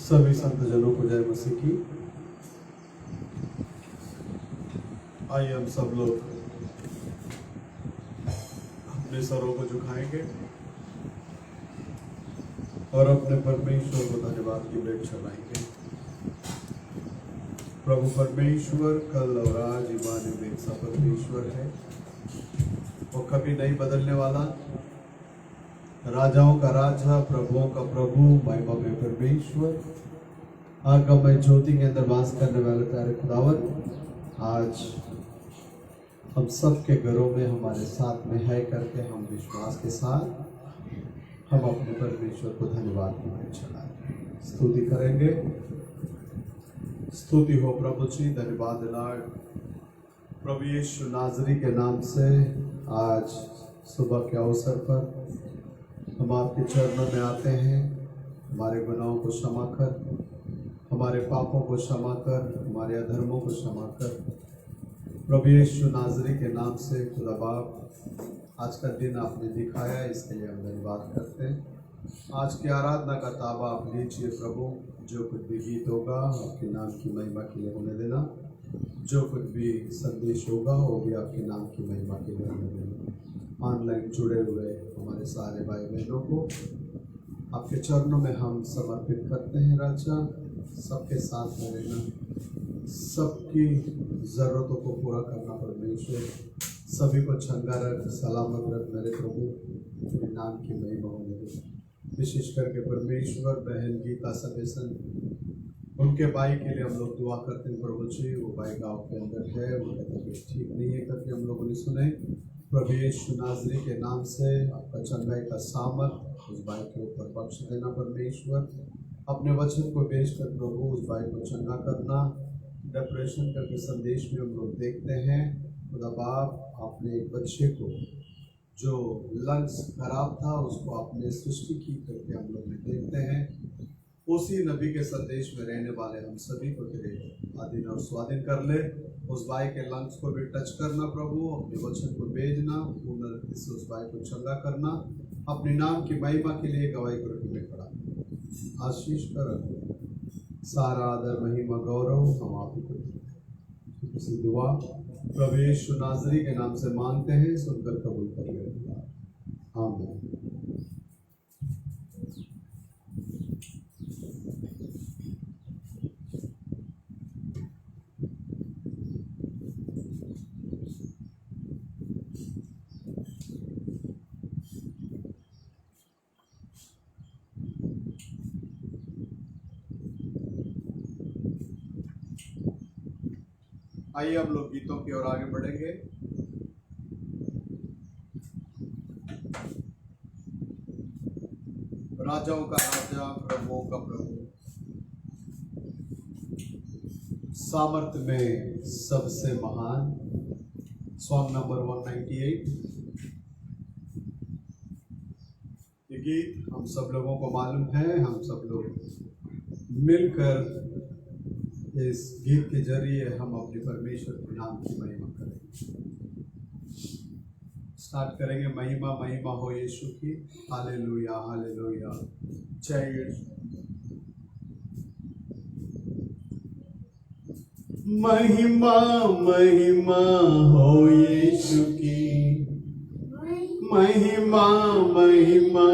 सभी संत जनों को जय मसीह की। आइए हम सब लोग अपने सरों को झुकाएंगे और अपने परमेश्वर को धन्यवाद की भेंट चढ़ाएंगे। प्रभु परमेश्वर कल और आज ईमान में एक सा परमेश्वर है, वो कभी नहीं बदलने वाला, राजाओं का राजा, प्रभुओं का प्रभु, महिमा में परमेश्वर, आगमय ज्योति के अंदर वास करने वाले प्यारे खुदावन, आज हम सबके घरों में हमारे साथ में है करके हम विश्वास के साथ हम अपने परमेश्वर को धन्यवाद की भेंट चढ़ाएंगे, स्तुति करेंगे। स्तुति हो प्रभु जी, धन्यवाद लॉर्ड। प्रभु यीशु नाज़री के नाम से आज सुबह के अवसर पर हम आपके चरणों में आते हैं। हमारे गुनाहों को क्षमा कर, हमारे पापों को क्षमा कर, हमारे अधर्मों को क्षमा कर। प्रभु यीशु नाज़री के नाम से खुदा बाप, आज का दिन आपने दिखाया, इसके लिए हम धन्यवाद करते हैं। आज की आराधना का ताबा आप लीजिए प्रभु, जो कुछ भी गीत होगा आपके नाम की महिमा के लिए होने देना, जो कुछ भी संदेश होगा वो भी आपके नाम की महिमा के लिए होने देना। ऑनलाइन जुड़े हुए हमारे सारे भाई बहनों को आपके चरणों में हम समर्पित करते हैं। राजा, सबके साथ में रहना, सबकी ज़रूरतों को पूरा करना परमेश्वर, सभी को चंगा रख, सलामत रख मेरे प्रभु, तेरे नाम की महिमा होने दे। विशेष करके परमेश्वर बहन गीता समेसन, उनके भाई के लिए हम लोग दुआ करते हैं प्रभु जी। वो भाई गाँव के अंदर है, उनका तबीयत ठीक नहीं है करके हम लोगों ने सुने। प्रभु यीशु नाज़री के नाम से आपका चंगाई का सामर्थ उस भाई के ऊपर बख्श देना परमेश्वर। अपने वचन को भेजकर प्रभु उस भाई को चंगा करना। डिप्रेशन करके संदेश में हम लोग देखते हैं खुदा बाप, आपने एक बच्चे को जो लंग्स खराब था उसको आपने सृष्टि की करके हम लोग देखते हैं। उसी नबी के संदेश में रहने वाले हम सभी को तेरे अधीन और स्वाधीन कर ले। उस भाई के लंग्स को भी टच करना प्रभु, अपने वचन को भेजना, पूर्ण रीति से उस भाई को चंगा करना, अपने नाम की महिमा के लिए गवाही को रखने खड़ा आशीष कर। सारा आदर महिमा गौरव हम आप ही को किसी दुआ प्रभु यीशु नाज़री के नाम से मांगते हैं, सुनकर कबूल कर ले। आमीन। आइए हम लोग गीतों की ओर आगे बढ़ेंगे। राजाओं का राजा, प्रभुओं का प्रभु, सामर्थ्य में सबसे महान, सॉन्ग नंबर 198। ये गीत हम सब लोगों को मालूम है, हम सब लोग मिलकर इस गीत के जरिए हम अपने परमेश्वर के नाम की महिमा करेंगे। स्टार्ट करेंगे। महिमा महिमा हो यीशु की, हालेलुया हालेलुया, जय यीशु। महिमा महिमा हो यीशु की, महिमा महिमा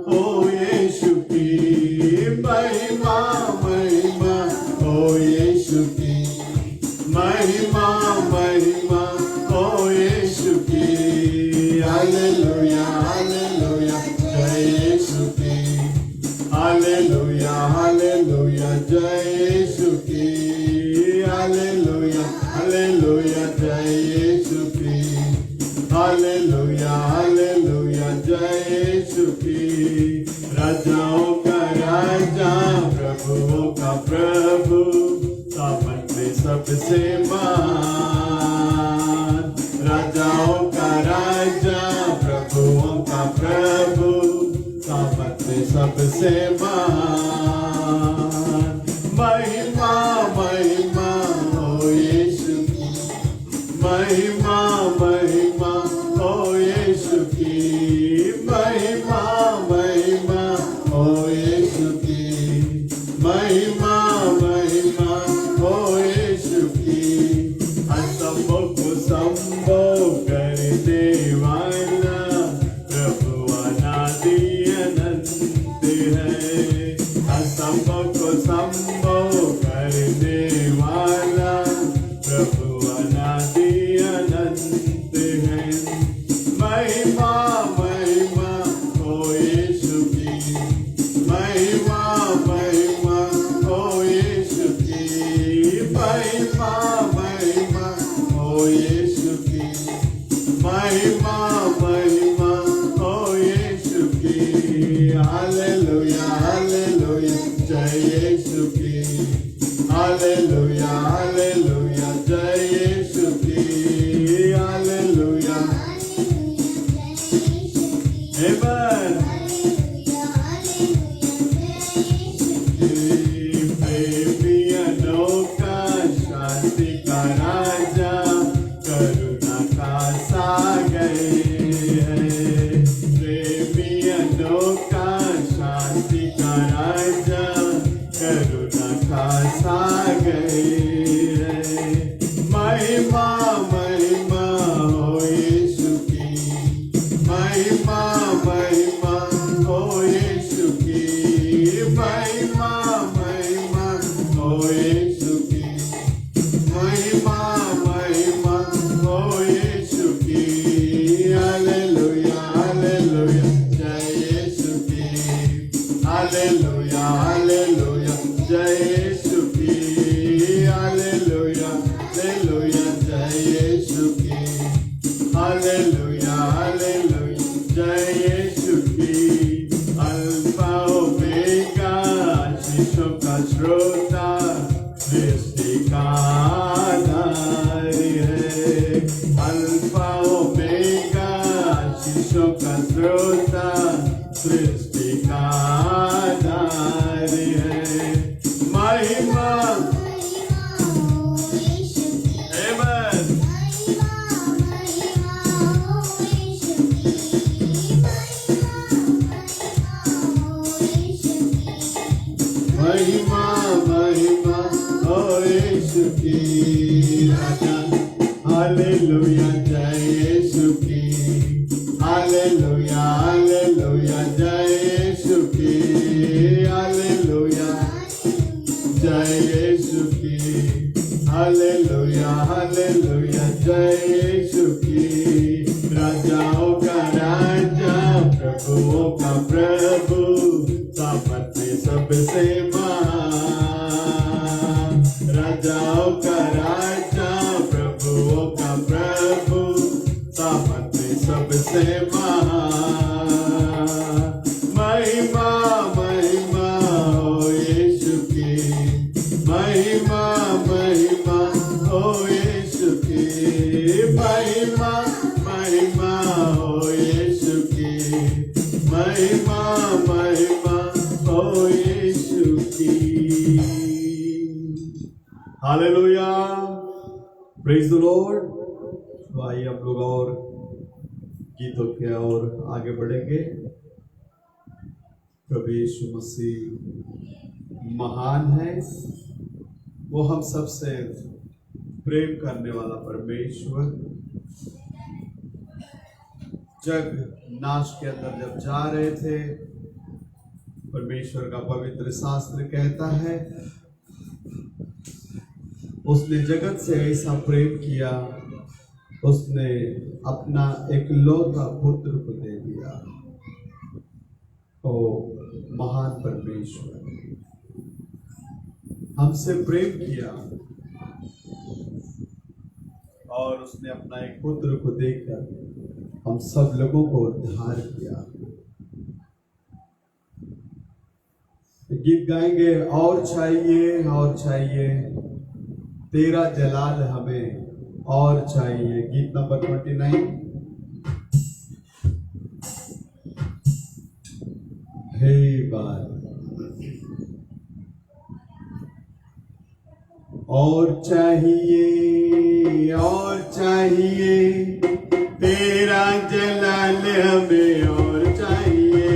हो यीशु की, महिमा महिमा हो यीशु की, महिमा महिमा हो यीशु की, हालेलुया हालेलुया, जय यीशु की, हालेलुया हालेलुया, जय यीशु की, हालेलुया हालेलुया, जय यीशु की, हालेलुया हालेलुया, जय यीशु की। राजाओं का राजा, प्रभुओं का प्रभु, सामर्थ में सबसे महान। राजाओं का राजा, प्रभुओं का प्रभु, सामर्थ में सबसे महान। महिमा महिमा हो यीशु की, महिमा महिमा हो यीशु की, महिमा महिमा हो यीशु की, महिमा महिमा हो यीशु की। असंभव को संभव करने वाला प्रभु अनादि अनंत है। असंभव को संभव करने वाला प्रभु अनादि अनंत है। महिमा महिमा हो यीशु की, महिमा महिमा हो यीशु की, महिमा महिमा हो यीशु की, महिमा महिमा हो यीशु की। हालेलुया हालेलुया जय यीशु की, हालेलुया हालेलुया जय यीशु की, हालेलुया आमेन। प्रेमी अनोखा शांति का राजा करुणा का सागर है। प्रेमी अनोखा शांति का राजा करुणा का सागर है। महिमा महिमा हो यीशु की, महिमा महिमा हो यीशु की, महिमा महिमा हो यीशु की, महिमा महिमा हो यीशु की। हालेलुया हालेलुया जय यीशु की, हालेलुया हालेलुया जय यीशु की, हालेलुया हालेलुया जय यीशु की, हालेलुया हालेलुया जय यीशु की। अल्फा ओमेगा आशीषों का श्रोता सृष्टि का आधार है। अल्फा ओमेगा आशीषों का श्रोता सृष्टि का आधार है। महिमा आमेन। महिमा महिमा हो यीशु की। राजा हालेलुया जय यीशु की, हालेलुया हालेलुया जय यीशु की, हालेलुया जय यीशु की, हालेलुया हालेलुया जय यीशु की। राजाओं का राजा प्रभुओं का प्रभु सामर्थ में सबसे महान। राजाओं का राजा प्रभुओं का प्रभु सामर्थ में सबसे महान। महिमा महिमा हो यीशु की, महिमा महिमा हो यीशु की, महिमा महिमा हो यीशु की, महिमा महिमा हो यीशु की। Hallelujah praise the Lord. तो आइए हम लोग और गीतों के और आगे बढ़ेंगे। प्रभु यीशु मसीह महान है, वो हम सबसे प्रेम करने वाला परमेश्वर। जग नाश के अंदर जब जा रहे थे, परमेश्वर का पवित्र शास्त्र कहता है उसने जगत से ऐसा प्रेम किया, उसने अपना एकलौता पुत्र को दे दिया। ओ महान परमेश्वर हमसे प्रेम किया और उसने अपना एक पुत्र को देकर हम सब लोगों को उद्धार किया। गीत गाएंगे और चाहिए तेरा जलाल हमें और चाहिए। गीत नंबर 29। हे बाल और चाहिए तेरा जलाल हमें और चाहिए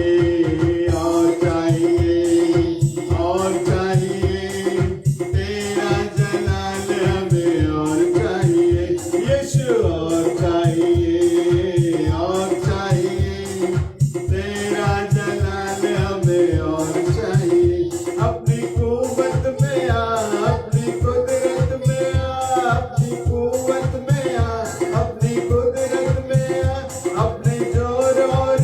तेरा जलाल हमें और चाहिए यीशु और चाहिए तेरा जलाल हमें और चाहिए अपनी कुव्वत में आ अपनी कुदरत में आ अपनी कुव्वत में आ अपनी कुदरत में आ अपने जोर और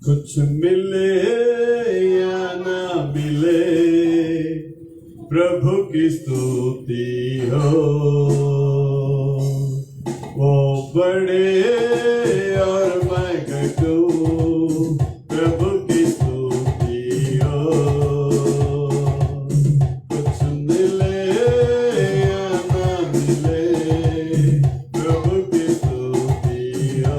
कुछ मिले या ना मिले, प्रभु की स्तुति हो। वो बड़े और मैं घटू, प्रभु की स्तुति हो। कुछ मिले या ना मिले, प्रभु की स्तुति हो।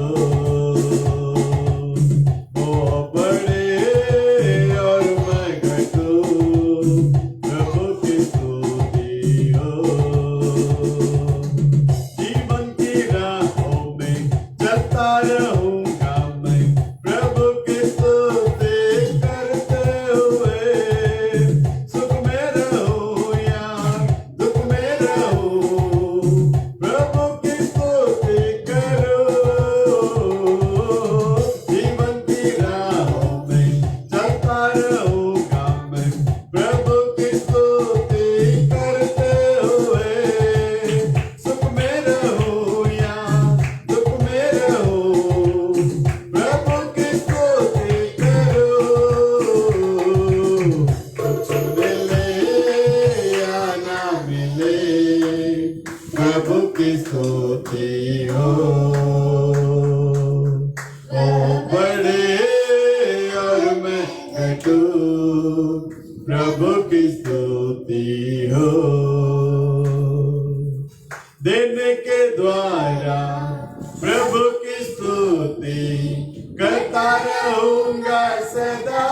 रहूंगा सदा।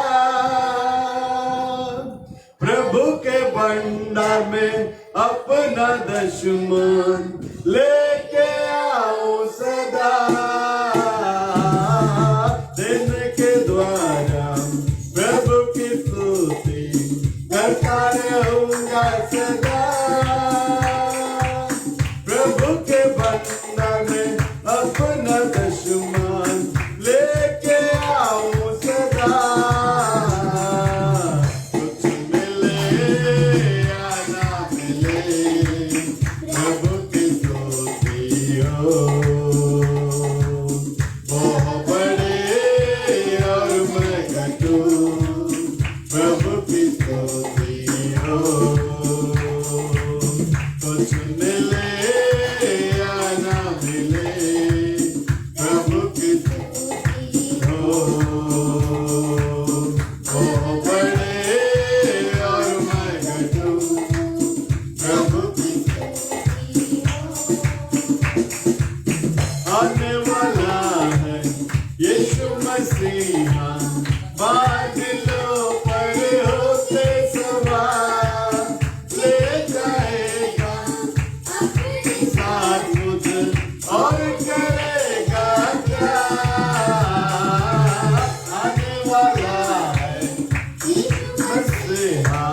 प्रभु के भंडार में अपना दुश्मन लेके आओ सदा। दिन के द्वारा प्रभु की स्तुति करता रहूंगा सदा। प्रभु के भंडार में अपना दुश्मन लेके आओ सदा। कुछ मिले या ना मिले, प्रभु की स्तुति हो। वो बड़े और मैं घटू, प्रभु की स्तुति हो। कुछ मिले या ना मिले, प्रभु की स्तुति हो। वो बड़े और मैं घटू, प्रभु की स्तुति हो। आने वाला है यीशु मसीहा, बादलों पर होके सवार, ले जाएगा अपने साथ मुझे और करेगा प्यार। आने वाला है यीशु मसीहा,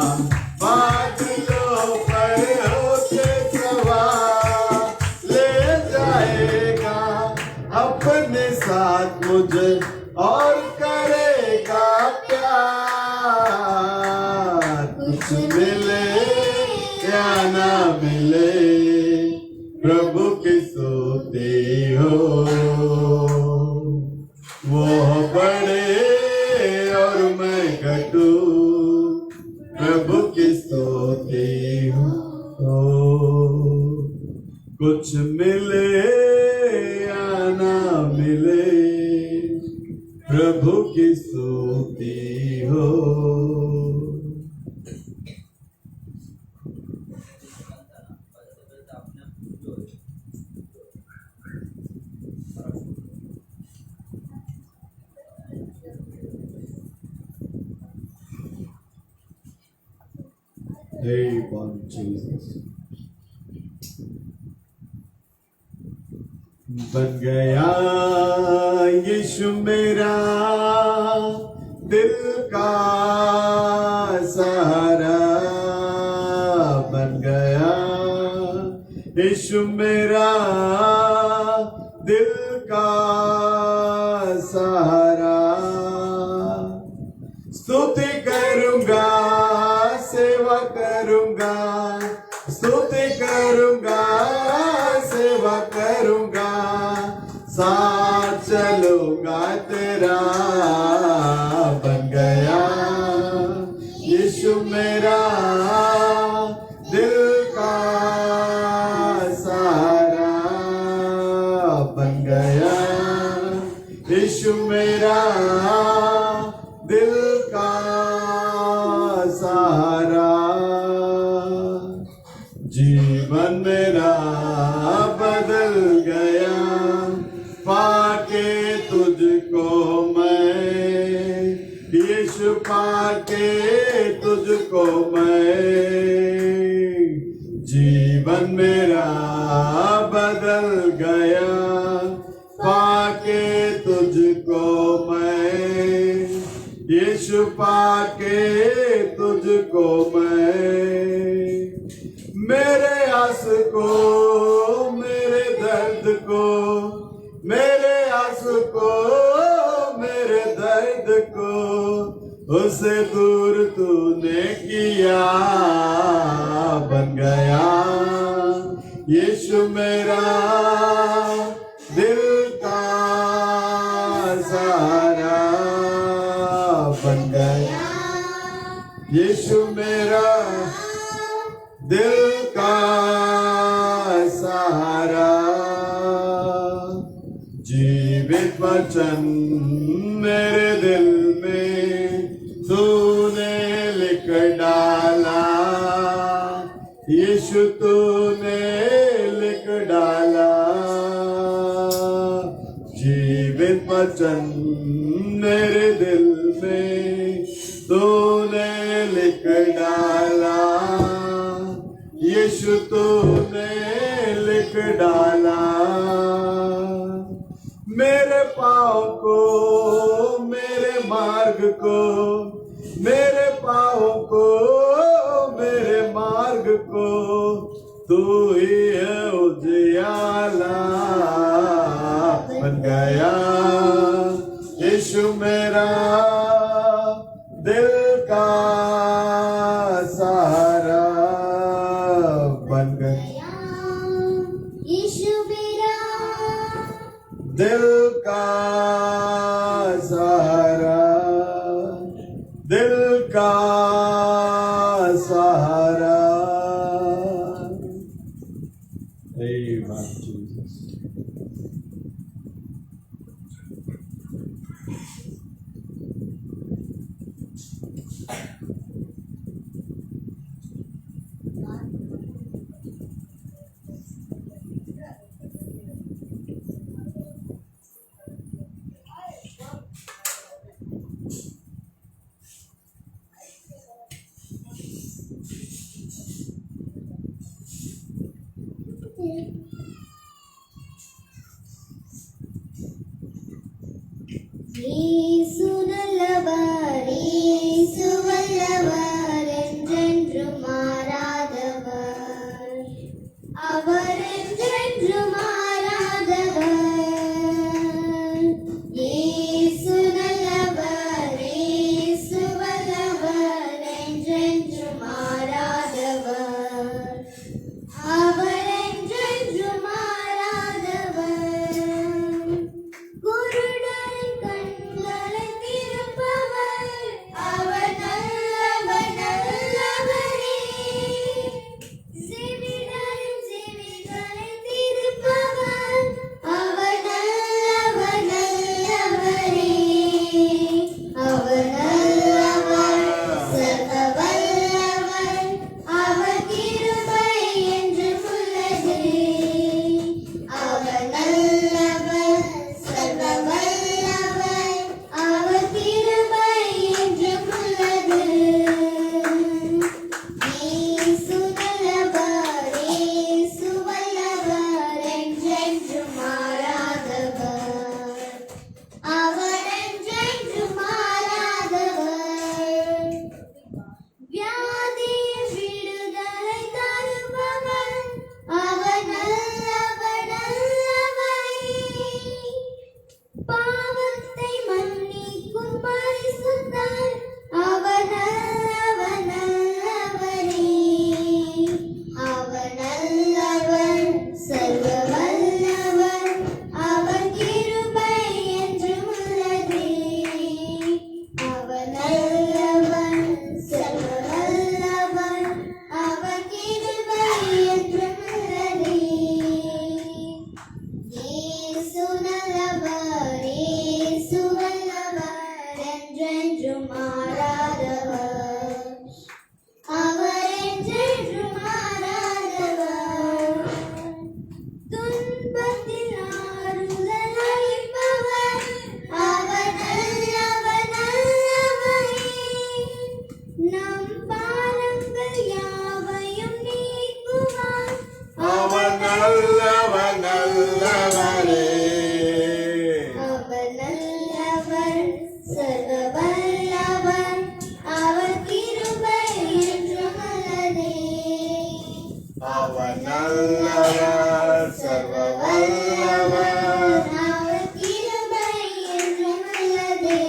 बादलों पर होके सवार, ले जाएगा अपने साथ मुझे और करेगा प्यार। कुछ मिले या ना मिले, प्रभु की स्तुति हो। वो बड़े और मैं घटू, प्रभु की स्तुति हो। कुछ मिले या ना मिले, प्रभु की स्तुति हो। Hey, Lord Jesus. बन गया यीशु मेरा दिल का सहारा। बन गया यीशु मेरा दिल का सहारा। स्तुति करूंगा, सेवा करूंगा, स्तुति करूंगा, सेवा करूंगा, साथ चलूंगा तेरा। बन गया यीशु मेरा दिल का सहारा। बन गया यीशु मेरा दिल का सहारा। जीवन मेरा बदल गया पाके तुझको मैं, यीशु पाके तुझको मैं। जीवन मेरा बदल गया पाके तुझको मैं, यीशु पाके तुझको मैं। मेरे आस को, मेरे दर्द को, मेरे आस को, मेरे दर्द को, उसे दूर तूने किया। बन गया यीशु मेरा दिल का सहारा। बन गया यीशु मेरा दिल का सहारा। जीवित वचन मेरे दिल में तूने लिख डाला, यीशु तूने लिख डाला। जीवित वचन में तूने लिख डाला, यीशु तूने लिख डाला। मेरे पाँव को, मेरे मार्ग को, मेरे पाँव को, मेरे मार्ग को, तू ही है उजियाला बन गया। यीशु मेरा दिल का सहारा बन गया। यीशु मेरा दिल का सहारा, दिल का सहारा। Amen, Jesus. இயேசு நல்லவர், இயேசு வல்லவர், என்றென்றும் மாறாதவர். அவர் என்றென்றும் மாறாதவர். இயேசு நல்லவர், இயேசு வல்லவர், என்றென்றும் மாறாதவர். அவர் என்றென்றும் மாறாதவர். குருடரின் கண்களை திறப்பவர், அவர் நல்லவர், நல்லவரே. செவிடரின் செவிகளை திறப்பவர், அவர் நல்லவர், நல்லவரே. அவர் நல்லவர், சர்வ வல்லவர், அவர் கிருபை என்றும் உள்ளது. அவர் நல்லவர், சர்வ வல்லவர், அவர் கிருபை என்றும் உள்ளது. இயேசு நல்லவர், இயேசு வல்லவர், என்றென்றும் மாறாதவர். அவர் என்றென்றும் மாறாதவர். வியாதியின் விடுதலை தருபவர், அவர் நல்லவர், நல்லவரே. பாவத்தை மன்னிக்கும் பரிசுத்தர், அவர் நல்லவர், நல்லவரே. அவர் நல்லவர், சர்வ வல்லவர், அவர் கிருபை என்றும் உள்ளது. அவர் நல்லவர், சர்வ வல்லவர், அவர் கிருபை என்றும் உள்ளது. இயேசு நல்லவர், இயேசு வல்லவர், என்றென்றும் மாறாதவர். அவர் என்றென்றும் மாறாதவர். துன்பத்தில் ஆறுதல் அளிப்பவர், அவர் நல்லவர், நல்லவரே. நம் பாரங்கள் யாவையும் நீக்குவார், அவர் நல்லவர், நல்லவரே. அவர் நல்லவர், சர்வ வல்லவர், அவர் கிருபை என்றும் உள்ளது. அவர் நல்லவர், சர்வ வல்லவர். அவர் கிருபை என்றும் உள்ளது.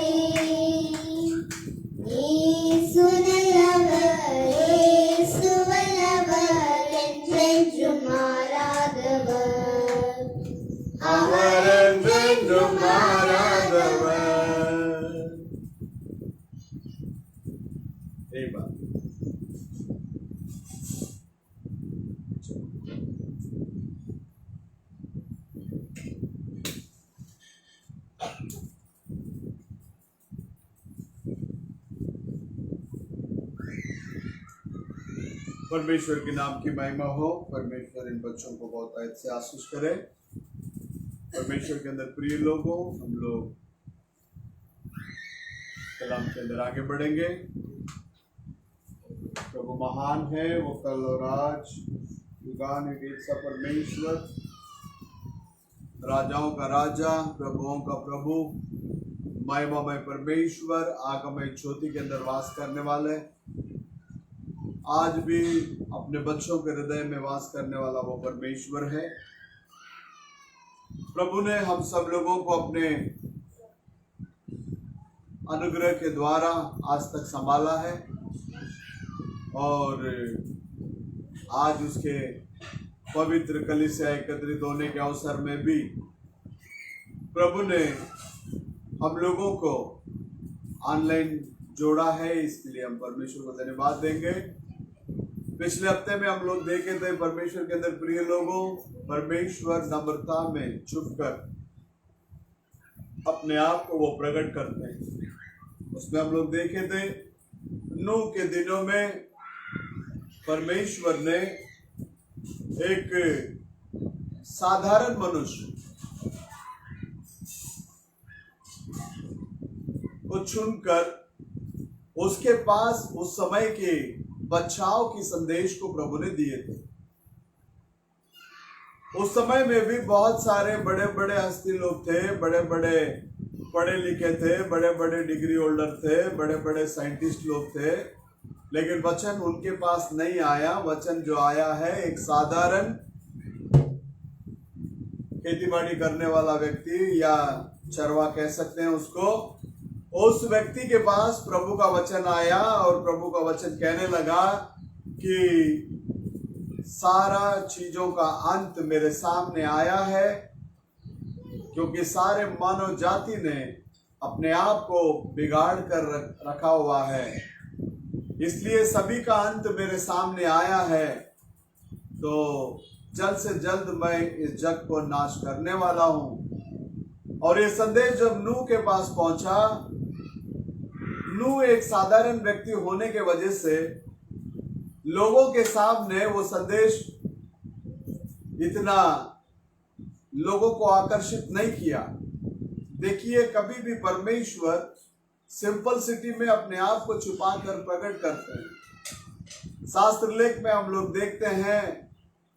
இயேசு நல்லவர், இயேசு வல்லவர், என்றென்றும் மாறாதவர். அவர் என்றென்றும் மாறாதவர். Amen. परमेश्वर के नाम की महिमा हो। परमेश्वर इन बच्चों को बहुत आयत से आशीष करे। परमेश्वर के अंदर प्रिय लोगों, हम लोग कलाम के अंदर आगे बढ़ेंगे। प्रभु महान है, वो कल और आज युगान युग सा परमेश्वर, राजाओं का राजा, प्रभुओं का प्रभु, महिमामय परमेश्वर, आगमय ज्योति के अंदर वास करने वाले, आज भी अपने बच्चों के हृदय में वास करने वाला वो परमेश्वर है। प्रभु ने हम सब लोगों को अपने अनुग्रह के द्वारा आज तक संभाला है और आज उसके पवित्र कलीसिया एकत्रित होने के अवसर में भी प्रभु ने हम लोगों को ऑनलाइन जोड़ा है, इसके लिए हम परमेश्वर को धन्यवाद देंगे। पिछले हफ्ते में हम लोग देखे थे परमेश्वर के अंदर प्रिय लोगों, परमेश्वर नम्रता में छुपकर अपने आप को वो प्रकट करते हैं। उसमें हम लोग देखे थे नूह के दिनों में परमेश्वर ने एक साधारण मनुष्य को चुनकर उसके पास उस समय के बचाव की संदेश को प्रभु ने दिए थे। उस समय में भी बहुत सारे बड़े बड़े हस्ती लोग थे, बड़े बड़े पढ़े लिखे थे, बड़े बड़े डिग्री होल्डर थे, बड़े बड़े साइंटिस्ट लोग थे, लेकिन वचन उनके पास नहीं आया। वचन जो आया है एक साधारण खेतीबाड़ी करने वाला व्यक्ति या चरवा कह सकते हैं उसको, उस व्यक्ति के पास प्रभु का वचन आया और प्रभु का वचन कहने लगा कि सारा चीजों का अंत मेरे सामने आया है, क्योंकि सारे मानव जाति ने अपने आप को बिगाड़ कर रखा हुआ है, इसलिए सभी का अंत मेरे सामने आया है। तो जल्द से जल्द मैं इस जग को नाश करने वाला हूं। और ये संदेश जब नूह के पास पहुंचा, नूह एक साधारण व्यक्ति होने के वजह से लोगों के सामने वो संदेश इतना लोगों को आकर्षित नहीं किया। देखिए, कभी भी परमेश्वर सिंपल सिटी में अपने आप को छुपा कर प्रकट करते हैं। शास्त्र लेख में हम लोग देखते हैं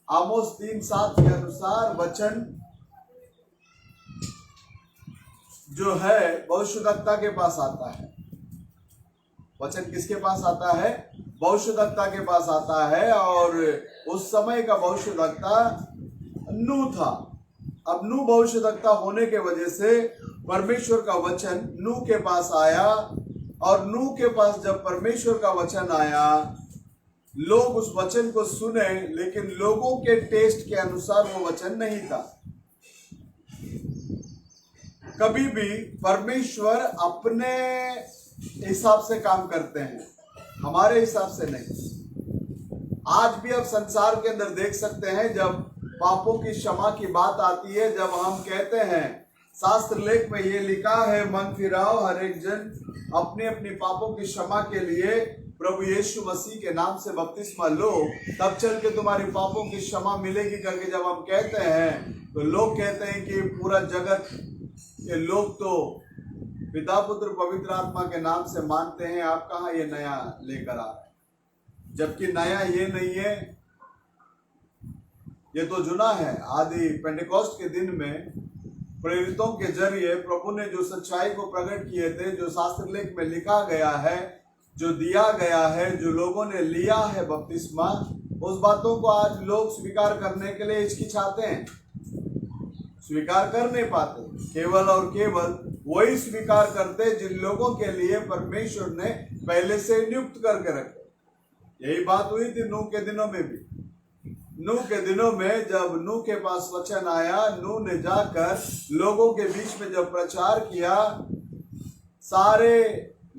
आमोस 3:7 के अनुसार वचन जो है भविष्यद्वक्ता के पास आता है। वचन किसके पास आता है? भविष्यद्वक्ता के पास आता है। और उस समय का भविष्यद्वक्ता नूह था। अब नूह भविष्यद्वक्ता होने के वजह से परमेश्वर का वचन नूह के पास आया, और नूह के पास जब परमेश्वर का वचन आया, लोग उस वचन को सुने, लेकिन लोगों के टेस्ट के अनुसार वो वचन नहीं था। कभी भी परमेश्वर अपने हिसाब से काम करते हैं, हमारे हिसाब से नहीं। आज भी आप संसार के अंदर देख सकते हैं, जब पापों की क्षमा की बात आती है, जब हम कहते हैं शास्त्र लेख में ये लिखा है, मन फिराओ हर एक जन अपने अपनी पापों की क्षमा के लिए प्रभु यीशु मसीह के नाम से बपतिस्मा लो, तब चल के तुम्हारी पापों की क्षमा मिलेगी करके जब हम कहते हैं, तो लोग कहते हैं कि पूरा जगत के लोग तो पिता पुत्र पवित्र आत्मा के नाम से मानते हैं, आप कहाँ ये नया लेकर आ रहे हैं? जबकि नया ये नहीं है, ये तो जुना है। आदि पेंटेकोस्ट के दिन में प्रेरितों के जरिए प्रभु ने जो सच्चाई को प्रकट किए थे, जो शास्त्र लेख में लिखा गया है, जो दिया गया है, जो लोगों ने लिया है बपतिस्मा, उस बातों को आज लोग स्वीकार करने के लिए हिचकिचाते हैं, स्वीकार कर नहीं पाते। केवल और केवल वही स्वीकार करते जिन लोगों के लिए परमेश्वर ने पहले से नियुक्त करके रखे। यही बात हुई थी नूह के दिनों में भी। नूह के दिनों में जब नूह के पास वचन आया, नूह ने जाकर लोगों के बीच में जब प्रचार किया, सारे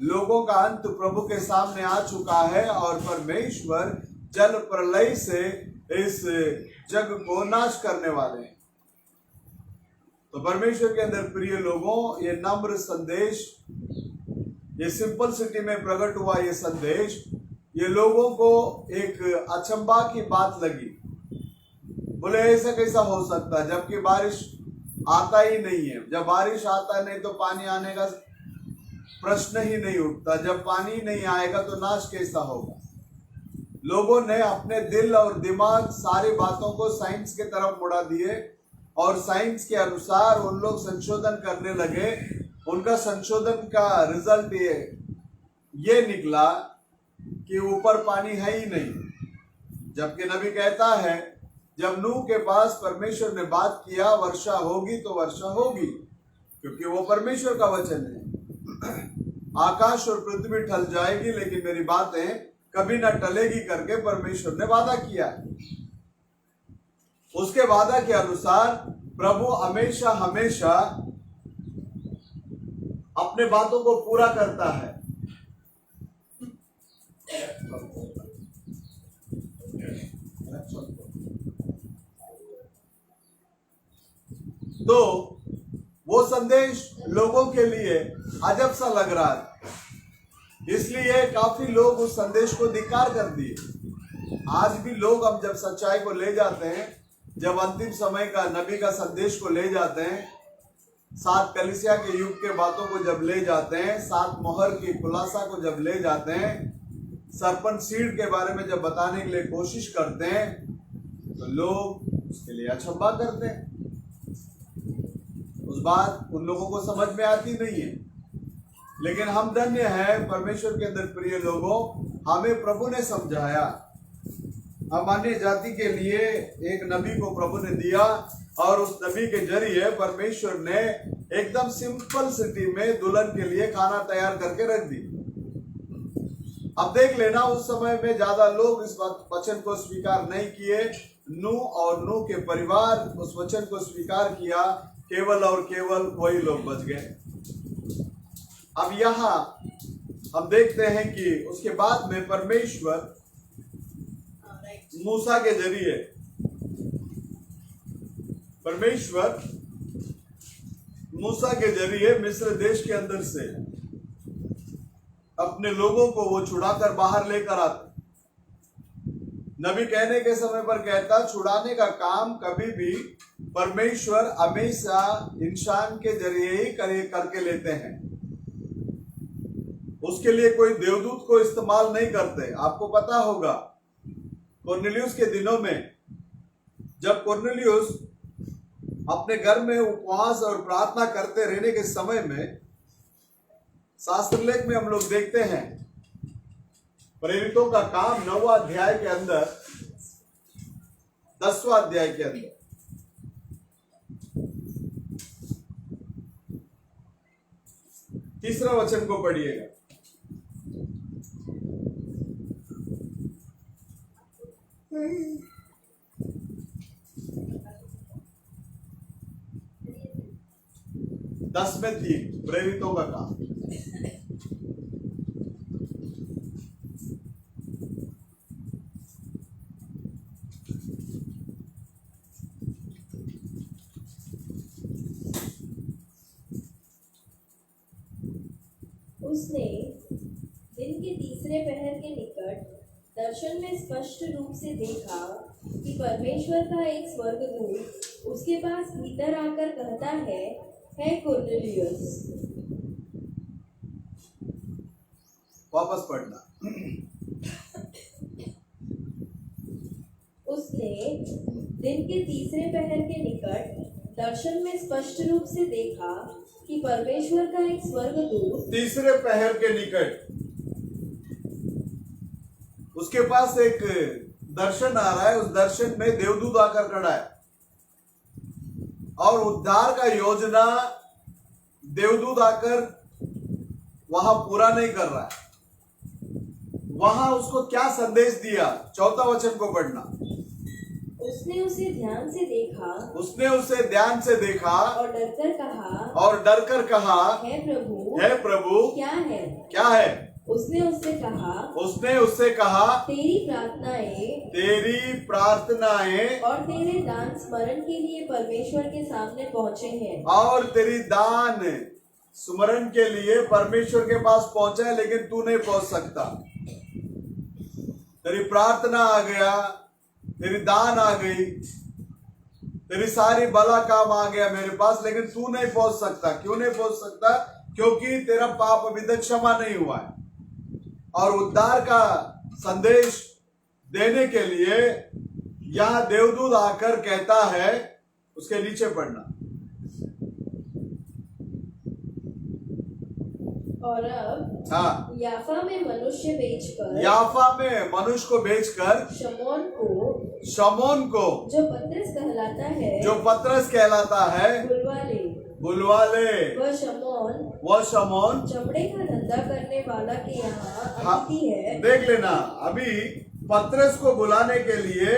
लोगों का अंत प्रभु के सामने आ चुका है और परमेश्वर जल प्रलय से इस जग को नाश करने वाले हैं। तो परमेश्वर के अंदर प्रिय लोगों, ये नम्र संदेश, ये सिंपल सिटी में प्रकट हुआ ये संदेश, ये लोगों को एक अचंभा की बात लगी। बोले ऐसा कैसा हो सकता है, जबकि बारिश आता ही नहीं है। जब बारिश आता नहीं तो पानी आने का प्रश्न ही नहीं उठता। जब पानी नहीं आएगा तो नाश कैसा होगा। लोगों ने अपने दिल और दिमाग सारी बातों को साइंस के तरफ मुड़ा दिए और साइंस के अनुसार उन लोग संशोधन करने लगे। उनका संशोधन का रिजल्ट ये निकला कि ऊपर पानी है ही नहीं। जबकि नबी कहता है जब नूह के पास परमेश्वर ने बात किया वर्षा होगी तो वर्षा होगी, क्योंकि वो परमेश्वर का वचन है। आकाश और पृथ्वी टल जाएगी लेकिन मेरी बातें कभी ना टलेगी करके परमेश्वर ने वादा किया। उसके वादा के अनुसार प्रभु हमेशा हमेशा अपने बातों को पूरा करता है। तो वो संदेश लोगों के लिए अजब सा लग रहा है, इसलिए काफी लोग उस संदेश को धिक्कार कर दिए। आज भी लोग हम जब सच्चाई को ले जाते हैं, जब अंतिम समय का नबी का संदेश को ले जाते हैं, 7 कलीसिया के युग के बातों को जब ले जाते हैं, 7 मोहर की खुलासा को जब ले जाते हैं, सरपंच सीड के बारे में जब बताने के लिए कोशिश करते हैं तो लोग उसके लिए अचंभा करते हैं। उस बात उन लोगों को समझ में आती नहीं है। लेकिन हम धन्य हैं परमेश्वर के अंदर प्रिय लोगों, हमें प्रभु ने समझाया। अमान्य जाति के लिए एक नबी को प्रभु ने दिया और उस नबी के जरिए परमेश्वर ने एकदम सिंपल सिटी में दुल्हन के लिए खाना तैयार करके रख दी। अब देख लेना, उस समय में ज्यादा लोग इस वचन को स्वीकार नहीं किए। नूह और नूह के परिवार उस वचन को स्वीकार किया, केवल और केवल वही लोग बच गए। अब यहां हम देखते हैं कि उसके बाद में परमेश्वर मूसा के जरिए मिस्र देश के अंदर से अपने लोगों को वो छुड़ाकर बाहर लेकर आते। नबी कहने के समय पर कहता, छुड़ाने का काम कभी भी परमेश्वर हमेशा इंसान के जरिए ही करके लेते हैं। उसके लिए कोई देवदूत को इस्तेमाल नहीं करते। आपको पता होगा कुरनेलियुस के दिनों में, जब कुरनेलियुस अपने घर में उपवास और प्रार्थना करते रहने के समय में, शास्त्र लेख में हम लोग देखते हैं प्रेरितों का काम 9वां अध्याय के अंदर, 10वां अध्याय के अंदर, तीसरा वचन को पढ़िएगा। दस में 3 प्रेरितों का काम। उसने दिन के तीसरे पहर के निकट दर्शन में स्पष्ट रूप से देखा कि परमेश्वर का एक स्वर्गदूत उसके पास भीतर आकर कहता है कुरनेलियुस। वापस पढ़ना। उसने दिन के तीसरे पहर के निकट दर्शन में स्पष्ट रूप से देखा कि परमेश्वर का एक स्वर्गदूत, तीसरे पहर के निकट उसके पास एक दर्शन आ रहा है। उस दर्शन में देवदूत आकर खड़ा है और उद्धार का योजना देवदूत आकर वहां पूरा नहीं कर रहा है। वहां उसको क्या संदेश दिया, 4वां वचन को पढ़ना। उसने उसे ध्यान से देखा और डरकर कहा, हे प्रभु, क्या है? उसने उससे कहा, तेरी प्रार्थनाएं और तेरे दान स्मरण के लिए परमेश्वर के सामने पहुँचे हैं। और तेरी दान स्मरण के लिए परमेश्वर के पास पहुंचा है, लेकिन तू नहीं पहुंच सकता। तेरी प्रार्थना आ गया, तेरी दान आ गई, तेरी सारी भला काम आ गया मेरे पास, लेकिन तू नहीं पहुंच सकता। क्यों नहीं पहुंच सकता? क्योंकि तेरा पाप अभी तक क्षमा नहीं हुआ है। और उद्धार का संदेश देने के लिए यहां देवदूत आकर कहता है, उसके नीचे पढ़ना। और अब हाँ, याफा में मनुष्य बेचकर, याफा में मनुष्य को बेचकर शमौन को जो पतरस कहलाता है, जो पतरस कहलाता है बुलवा ले। वह शमौन चमड़े का धंधा करने वाला के यहाँ अतिथि है। देख लेना, अभी पतरस को बुलाने के लिए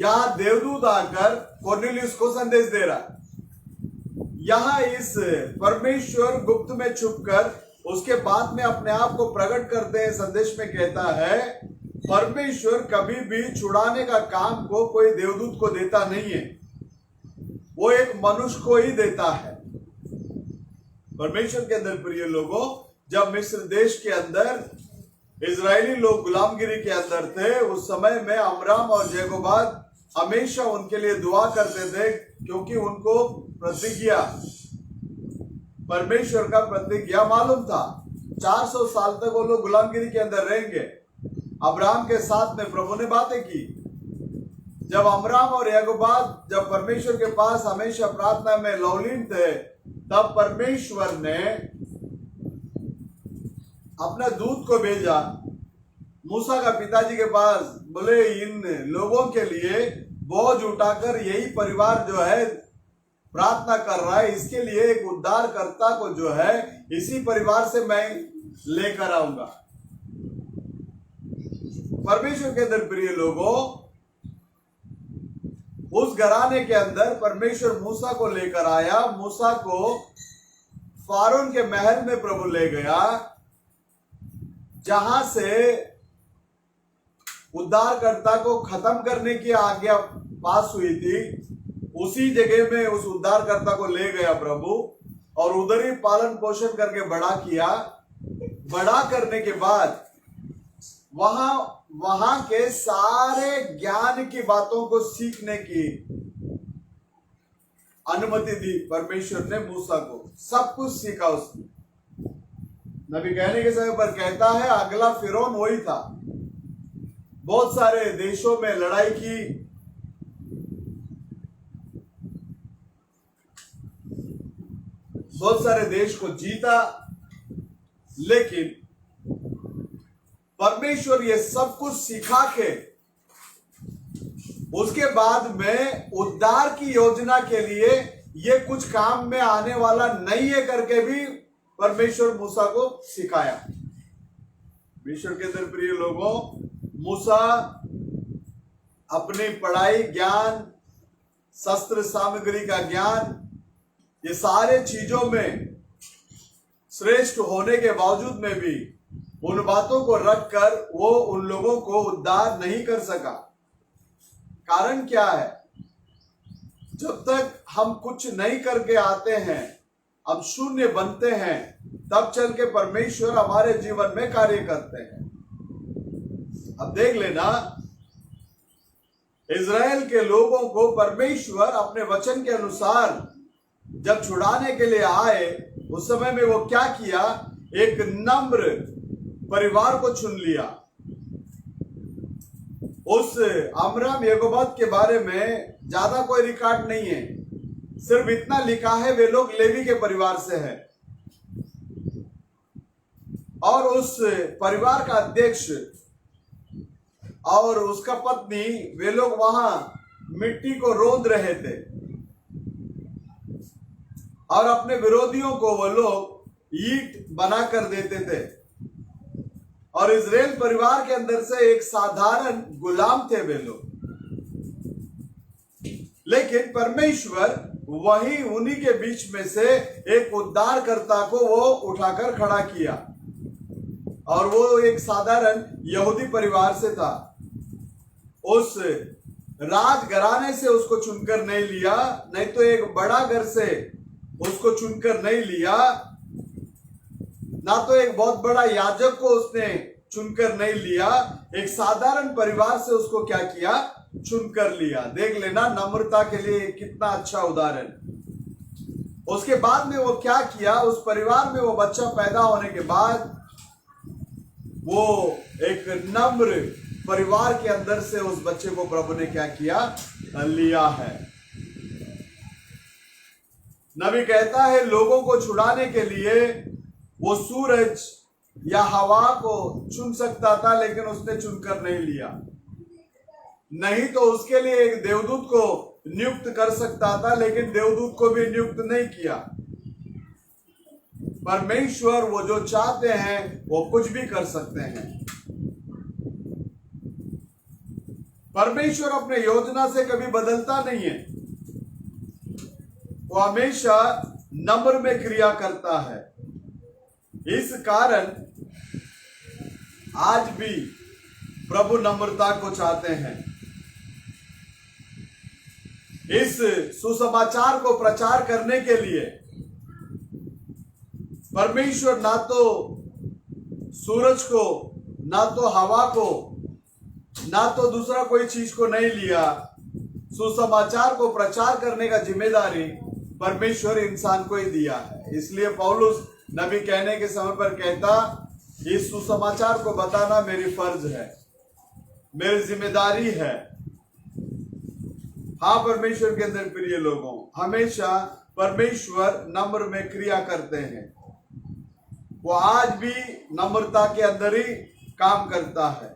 यहाँ देवदूत आकर कोर्नेलियुस को संदेश दे रहा है। यहाँ इस परमेश्वर गुप्त में छुपकर उसके बाद में अपने आप को प्रकट करते हैं। संदेश में कहता है परमेश्वर कभी भी छुड़ाने का काम को कोई देवदूत को देता नहीं है, वो एक मनुष्य को ही देता है। परमेश्वर के अंदर प्रिय लोगों, जब मिस्र देश के अंदर इजरायली लोग गुलामगिरी के अंदर थे, उस समय में अमराम और जेगोबाद हमेशा उनके लिए दुआ करते थे, क्योंकि उनको प्रतिज्ञा, परमेश्वर का प्रतिज्ञा मालूम था। 400 साल तक वो लोग गुलामगिरी के अंदर रहेंगे। अब्राहम के साथ में प्रभु ने बातें की। जब अमराम और यागोबाद जब परमेश्वर के पास हमेशा प्रार्थना में लौलीन थे, तब परमेश्वर ने अपना दूत को भेजा मूसा का पिताजी के पास। बोले इन लोगों के लिए बोझ उठाकर यही परिवार जो है प्रार्थना कर रहा है, इसके लिए एक उद्धारकर्ता को जो है इसी परिवार से मैं लेकर आऊंगा। परमेश्वर के अंदर प्रिय लोगों, उस घराने के अंदर परमेश्वर मूसा को लेकर आया। मूसा को फारून के महल में प्रभु ले गया, जहां से उद्धारकर्ता को खत्म करने की आज्ञा पास हुई थी। उसी जगह में उस उद्धारकर्ता को ले गया प्रभु, और उधर ही पालन पोषण करके बड़ा किया। बड़ा करने के बाद वहां के सारे ज्ञान की बातों को सीखने की अनुमति दी परमेश्वर ने मूसा को। सब कुछ सीखा उसने। नबी कहने के समय पर कहता है अगला फिरौन वही था। बहुत सारे देशों में लड़ाई की, बहुत सारे देश को जीता, लेकिन परमेश्वर ये सब कुछ सिखा के उसके बाद में उद्धार की योजना के लिए ये कुछ काम में आने वाला नहीं है करके भी परमेश्वर मूसा को सिखाया। परमेश्वर के अंदर प्रिय लोगों, मूसा अपनी पढ़ाई, ज्ञान, शस्त्र सामग्री का ज्ञान, ये सारे चीजों में श्रेष्ठ होने के बावजूद में भी उन बातों को रखकर वो उन लोगों को उद्धार नहीं कर सका। कारण क्या है? जब तक हम कुछ नहीं करके आते हैं, हम शून्य बनते हैं, तब चल के परमेश्वर हमारे जीवन में कार्य करते हैं। अब देख लेना, इज़राइल के लोगों को परमेश्वर अपने वचन के अनुसार जब छुड़ाने के लिए आए, उस समय में वो क्या किया? एक नम्र परिवार को चुन लिया। उस अमराम यागोबाद के बारे में ज्यादा कोई रिकॉर्ड नहीं है, सिर्फ इतना लिखा है वे लोग लेवी के परिवार से हैं, और उस परिवार का अध्यक्ष और उसका पत्नी, वे लोग वहां मिट्टी को रोंद रहे थे, और अपने विरोधियों को वो लोग ईंट बना कर देते थे। और इज़राइल परिवार के अंदर से एक साधारण गुलाम थे वे लोग, लेकिन परमेश्वर वही उन्हीं के बीच में से एक उद्धारकर्ता को वो उठाकर खड़ा किया, और वो एक साधारण यहूदी परिवार से था। उस राजघराने से उसको चुनकर नहीं लिया, नहीं तो एक बड़ा घर से उसको चुनकर नहीं लिया, ना तो एक बहुत बड़ा याजक को उसने चुनकर नहीं लिया, एक साधारण परिवार से उसको क्या किया? चुनकर लिया। देख लेना, नम्रता के लिए कितना अच्छा उदाहरण। उसके बाद में वो क्या किया, उस परिवार में वो बच्चा पैदा होने के बाद वो एक नम्र परिवार के अंदर से उस बच्चे को प्रभु ने क्या किया, लिया है। नबी कहता है लोगों को छुड़ाने के लिए वो सूरज या हवा को चुन सकता था, लेकिन उसने चुनकर नहीं लिया। नहीं तो उसके लिए एक देवदूत को नियुक्त कर सकता था, लेकिन देवदूत को भी नियुक्त नहीं किया। परमेश्वर वो जो चाहते हैं वो कुछ भी कर सकते हैं। परमेश्वर अपने योजना से कभी बदलता नहीं है, वो हमेशा नम्र में क्रिया करता है। इस कारण आज भी प्रभु नम्रता को चाहते हैं। इस सुसमाचार को प्रचार करने के लिए परमेश्वर ना तो सूरज को, ना तो हवा को, ना तो दूसरा कोई चीज को नहीं लिया। सुसमाचार को प्रचार करने का जिम्मेदारी परमेश्वर इंसान को ही दिया है। इसलिए पौलुस नबी कहने के समय पर कहता, इस सुसमाचार को बताना मेरी फर्ज है, मेरी जिम्मेदारी है। हाँ परमेश्वर के अंदर प्रिय लोगों, हमेशा परमेश्वर नम्र में क्रिया करते हैं। वो आज भी नम्रता के अंदर ही काम करता है।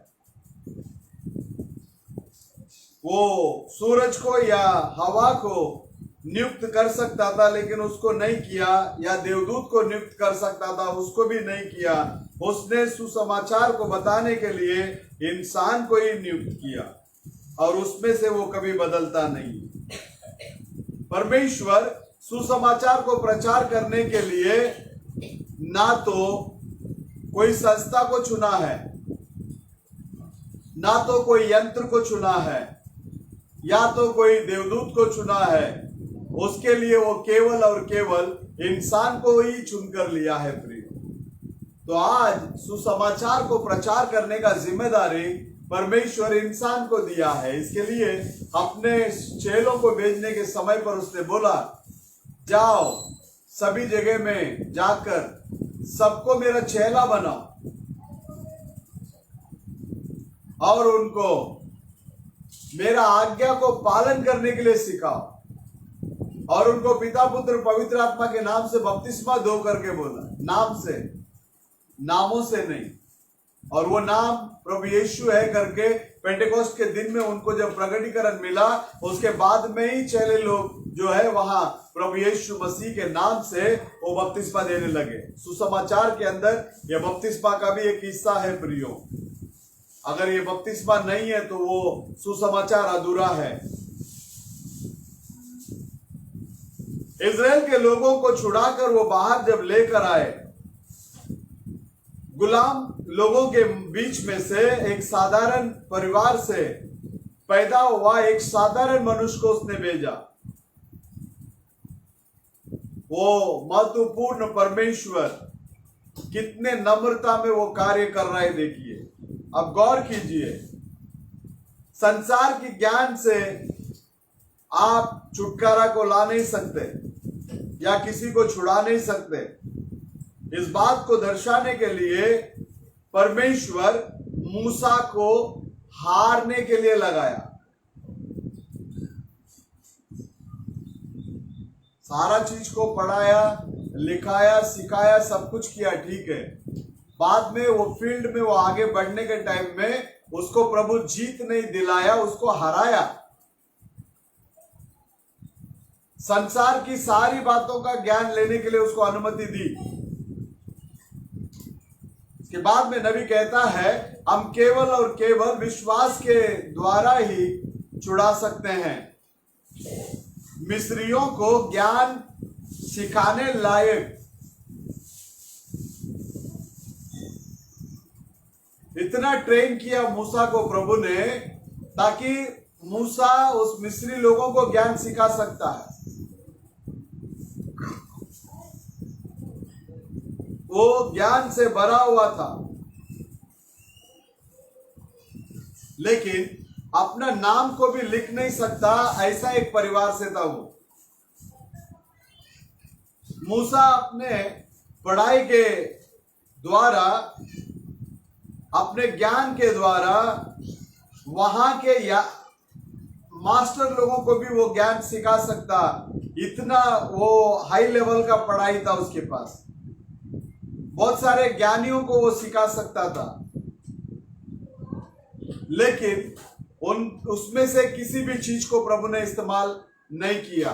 वो सूरज को या हवा को नियुक्त कर सकता था, लेकिन उसको नहीं किया, या देवदूत को नियुक्त कर सकता था, उसको भी नहीं किया। उसने सुसमाचार को बताने के लिए इंसान को ही नियुक्त किया, और उसमें से वो कभी बदलता नहीं। परमेश्वर सुसमाचार को प्रचार करने के लिए ना तो कोई संस्था को चुना है, ना तो कोई यंत्र को चुना है, या तो कोई देवदूत को चुना है। उसके लिए वो केवल और केवल इंसान को ही चुनकर लिया है प्रिय। तो आज सुसमाचार को प्रचार करने का जिम्मेदारी परमेश्वर इंसान को दिया है। इसके लिए अपने चेलों को भेजने के समय पर उसने बोला, जाओ सभी जगह में जाकर सबको मेरा चेला बनाओ और उनको मेरा आज्ञा को पालन करने के लिए सिखाओ, और उनको पिता पुत्र पवित्र आत्मा के नाम से बपतिस्मा दो करके बोला। नाम से, नामों से नहीं। और वो नाम प्रभु यीशु है करके पेंटेकोस्ट के दिन में उनको जब प्रकटीकरण मिला, उसके बाद में ही चेले लोग जो है वहां प्रभु यीशु मसीह के नाम से वो बपतिस्मा देने लगे। सुसमाचार के अंदर यह बपतिस्मा का भी एक हिस्सा है प्रियो। अगर ये बपतिस्मा नहीं है तो वो सुसमाचार अधूरा है। इजराइल के लोगों को छुड़ाकर वो बाहर जब लेकर आए, गुलाम लोगों के बीच में से एक साधारण परिवार से पैदा हुआ एक साधारण मनुष्य को उसने भेजा। वो महत्वपूर्ण परमेश्वर कितने नम्रता में वो कार्य कर रहा है देखिए। अब गौर कीजिए, संसार के ज्ञान से आप छुटकारा को ला नहीं सकते या किसी को छुड़ा नहीं सकते। इस बात को दर्शाने के लिए परमेश्वर मूसा को हारने के लिए लगाया। सारा चीज को पढ़ाया, लिखाया, सिखाया, सब कुछ किया, ठीक है। बाद में वो फील्ड में वो आगे बढ़ने के टाइम में उसको प्रभु जीत नहीं दिलाया, उसको हराया। संसार की सारी बातों का ज्ञान लेने के लिए उसको अनुमति दी। इसके बाद में नबी कहता है, हम केवल और केवल विश्वास के द्वारा ही छुड़ा सकते हैं। मिस्रियों को ज्ञान सिखाने लायक इतना ट्रेन किया मूसा को प्रभु ने, ताकि मूसा उस मिस्री लोगों को ज्ञान सिखा सकता है। वो ज्ञान से भरा हुआ था, लेकिन अपना नाम को भी लिख नहीं सकता, ऐसा एक परिवार से था वो। मूसा अपने पढ़ाई के द्वारा, अपने ज्ञान के द्वारा वहां के मास्टर लोगों को भी वो ज्ञान सिखा सकता। इतना वो हाई लेवल का पढ़ाई था उसके पास, बहुत सारे ज्ञानियों को वो सिखा सकता था। लेकिन उसमें से किसी भी चीज को प्रभु ने इस्तेमाल नहीं किया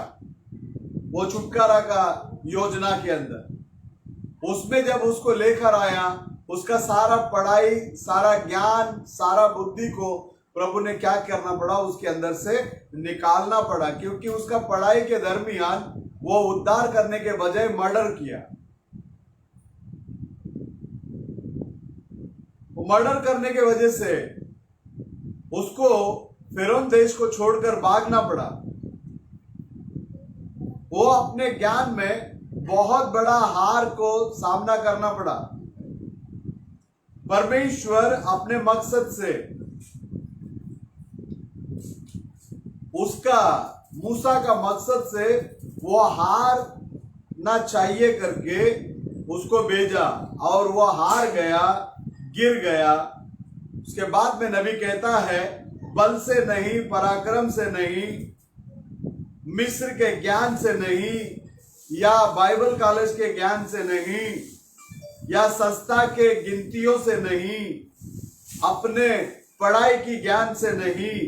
वो छुटकारा का योजना के अंदर। उसमें जब उसको लेकर आया, उसका सारा पढ़ाई, सारा ज्ञान, सारा बुद्धि को प्रभु ने क्या करना पड़ा, उसके अंदर से निकालना पड़ा, क्योंकि उसका पढ़ाई के दरमियान वो उद्धार करने के बजाय मर्डर किया। वो मर्डर करने के वजह से उसको फिरौन देश को छोड़कर भागना पड़ा। वो अपने ज्ञान में बहुत बड़ा हार को सामना करना पड़ा। परमेश्वर अपने मकसद से उसका, मूसा का मकसद से वो हार ना चाहिए करके उसको भेजा, और वो हार गया, गिर गया। उसके बाद में नबी कहता है, बल से नहीं, पराक्रम से नहीं, मिस्र के ज्ञान से नहीं, या बाइबल कॉलेज के ज्ञान से नहीं, या संस्था के गिनतियों से नहीं, अपने पढ़ाई की ज्ञान से नहीं,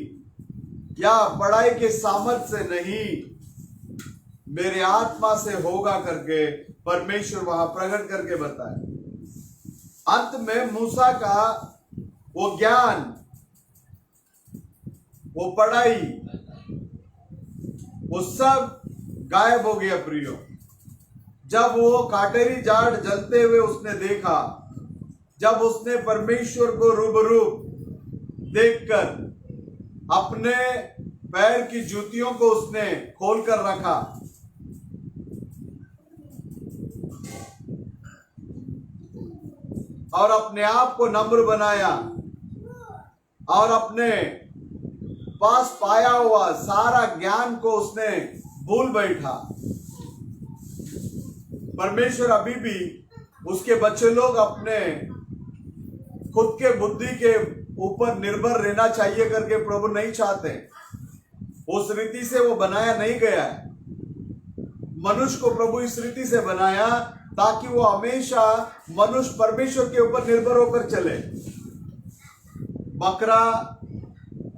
या पढ़ाई के सामर्थ्य से नहीं, मेरे आत्मा से होगा करके परमेश्वर वहां प्रकट करके बताए। अंत में मूसा का वो ज्ञान, वो पढ़ाई, वो सब गायब हो गया प्रियो। जब वो काटेरी झाड़ जलते हुए उसने देखा, जब उसने परमेश्वर को रूबरू देखकर अपने पैर की जूतियों को उसने खोल कर रखा, और अपने आप को नम्र बनाया, और अपने पास पाया हुआ सारा ज्ञान को उसने भूल बैठा। परमेश्वर अभी भी उसके बच्चे लोग अपने खुद के बुद्धि के ऊपर निर्भर रहना चाहिए करके प्रभु नहीं चाहते। उस रीति से वो बनाया नहीं गया है। मनुष्य को प्रभु इस रीति से बनाया ताकि वो हमेशा मनुष्य परमेश्वर के ऊपर निर्भर होकर चले। बकरा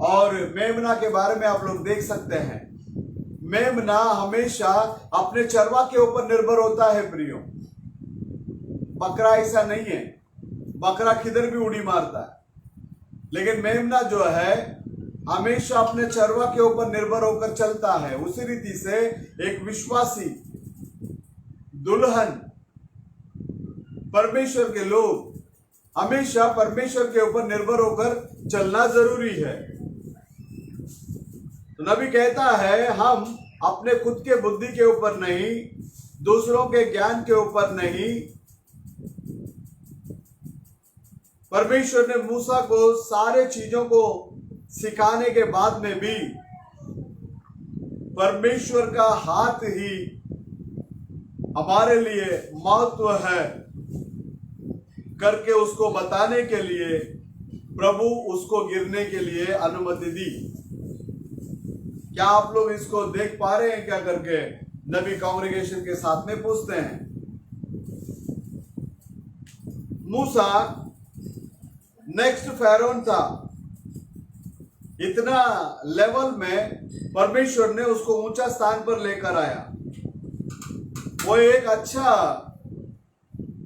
और मेमना के बारे में आप लोग देख सकते हैं। मेमना हमेशा अपने चरवा के ऊपर निर्भर होता है प्रियो। बकरा ऐसा नहीं है, बकरा किधर भी उड़ी मारता है, लेकिन मेमना जो है हमेशा अपने चरवा के ऊपर निर्भर होकर चलता है। उसी रीति से एक विश्वासी दुल्हन, परमेश्वर के लोग हमेशा परमेश्वर के ऊपर निर्भर होकर चलना जरूरी है। तो नबी कहता है, हम अपने खुद के बुद्धि के ऊपर नहीं, दूसरों के ज्ञान के ऊपर नहीं, परमेश्वर ने मूसा को सारे चीजों को सिखाने के बाद में भी परमेश्वर का हाथ ही हमारे लिए महत्व है करके उसको बताने के लिए प्रभु उसको गिरने के लिए अनुमति दी। क्या आप लोग इसको देख पा रहे हैं क्या करके नबी कांग्रेगेशन के साथ में पूछते हैं। मूसा नेक्स्ट फैरोन था। इतना लेवल में परमेश्वर ने उसको ऊंचा स्थान पर लेकर आया। वो एक अच्छा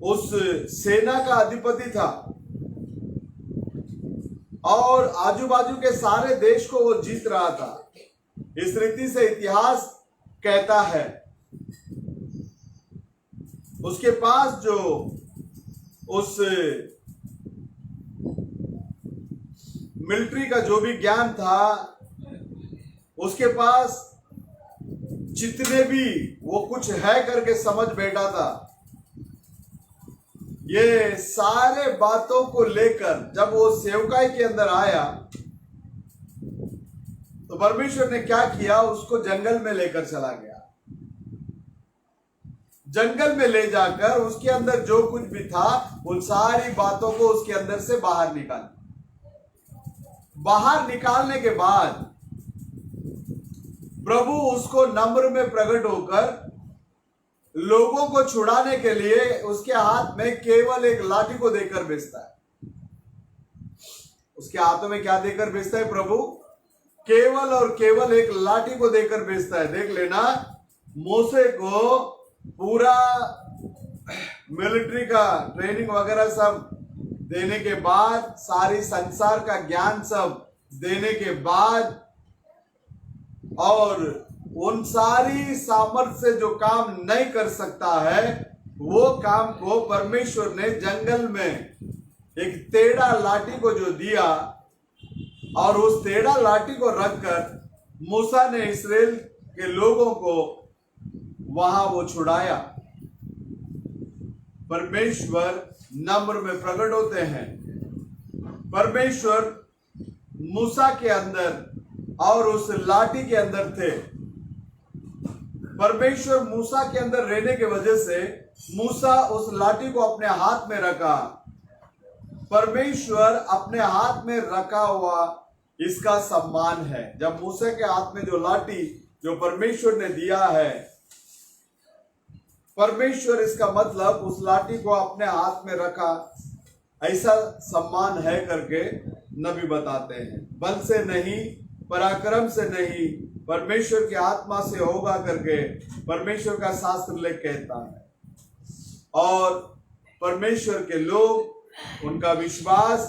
उस सेना का अधिपति था और आजू बाजू के सारे देश को वो जीत रहा था। इस रीति से इतिहास कहता है उसके पास जो उस मिलिट्री का जो भी ज्ञान था, उसके पास जितने भी वो कुछ है करके समझ बैठा था, ये सारे बातों को लेकर जब वो सेवकाई के अंदर आया तो परमेश्वर ने क्या किया, उसको जंगल में लेकर चला गया। जंगल में ले जाकर उसके अंदर जो कुछ भी था उन सारी बातों को उसके अंदर से बाहर निकालने के बाद प्रभु उसको नम्र में प्रकट होकर लोगों को छुड़ाने के लिए उसके हाथ में केवल एक लाठी को देकर भेजता है। उसके हाथों में क्या देकर भेजता है प्रभु? केवल और केवल एक लाठी को देकर भेजता है। देख लेना, मूसे को पूरा मिलिट्री का ट्रेनिंग वगैरह सब देने के बाद, सारी संसार का ज्ञान सब देने के बाद, और उन सारी सामर्थ्य से जो काम नहीं कर सकता है वो काम को परमेश्वर ने जंगल में एक टेढ़ा लाठी को जो दिया, और उस टेढ़ा लाठी को रखकर मूसा ने इस्राएल के लोगों को वहां वो छुड़ाया। परमेश्वर नम्र में प्रकट होते हैं। परमेश्वर मूसा के अंदर और उस लाठी के अंदर थे। परमेश्वर मूसा के अंदर रहने की वजह से मूसा उस लाठी को अपने हाथ में रखा। परमेश्वर अपने हाथ में रखा हुआ इसका सम्मान है। जब मूसा के हाथ में जो लाठी जो परमेश्वर ने दिया है, परमेश्वर इसका मतलब उस लाठी को अपने हाथ में रखा, ऐसा सम्मान है करके नबी बताते हैं। बल से नहीं, पराक्रम से नहीं, परमेश्वर की आत्मा से होगा करके परमेश्वर का शास्त्र लेख कहता है। और परमेश्वर के लोग, उनका विश्वास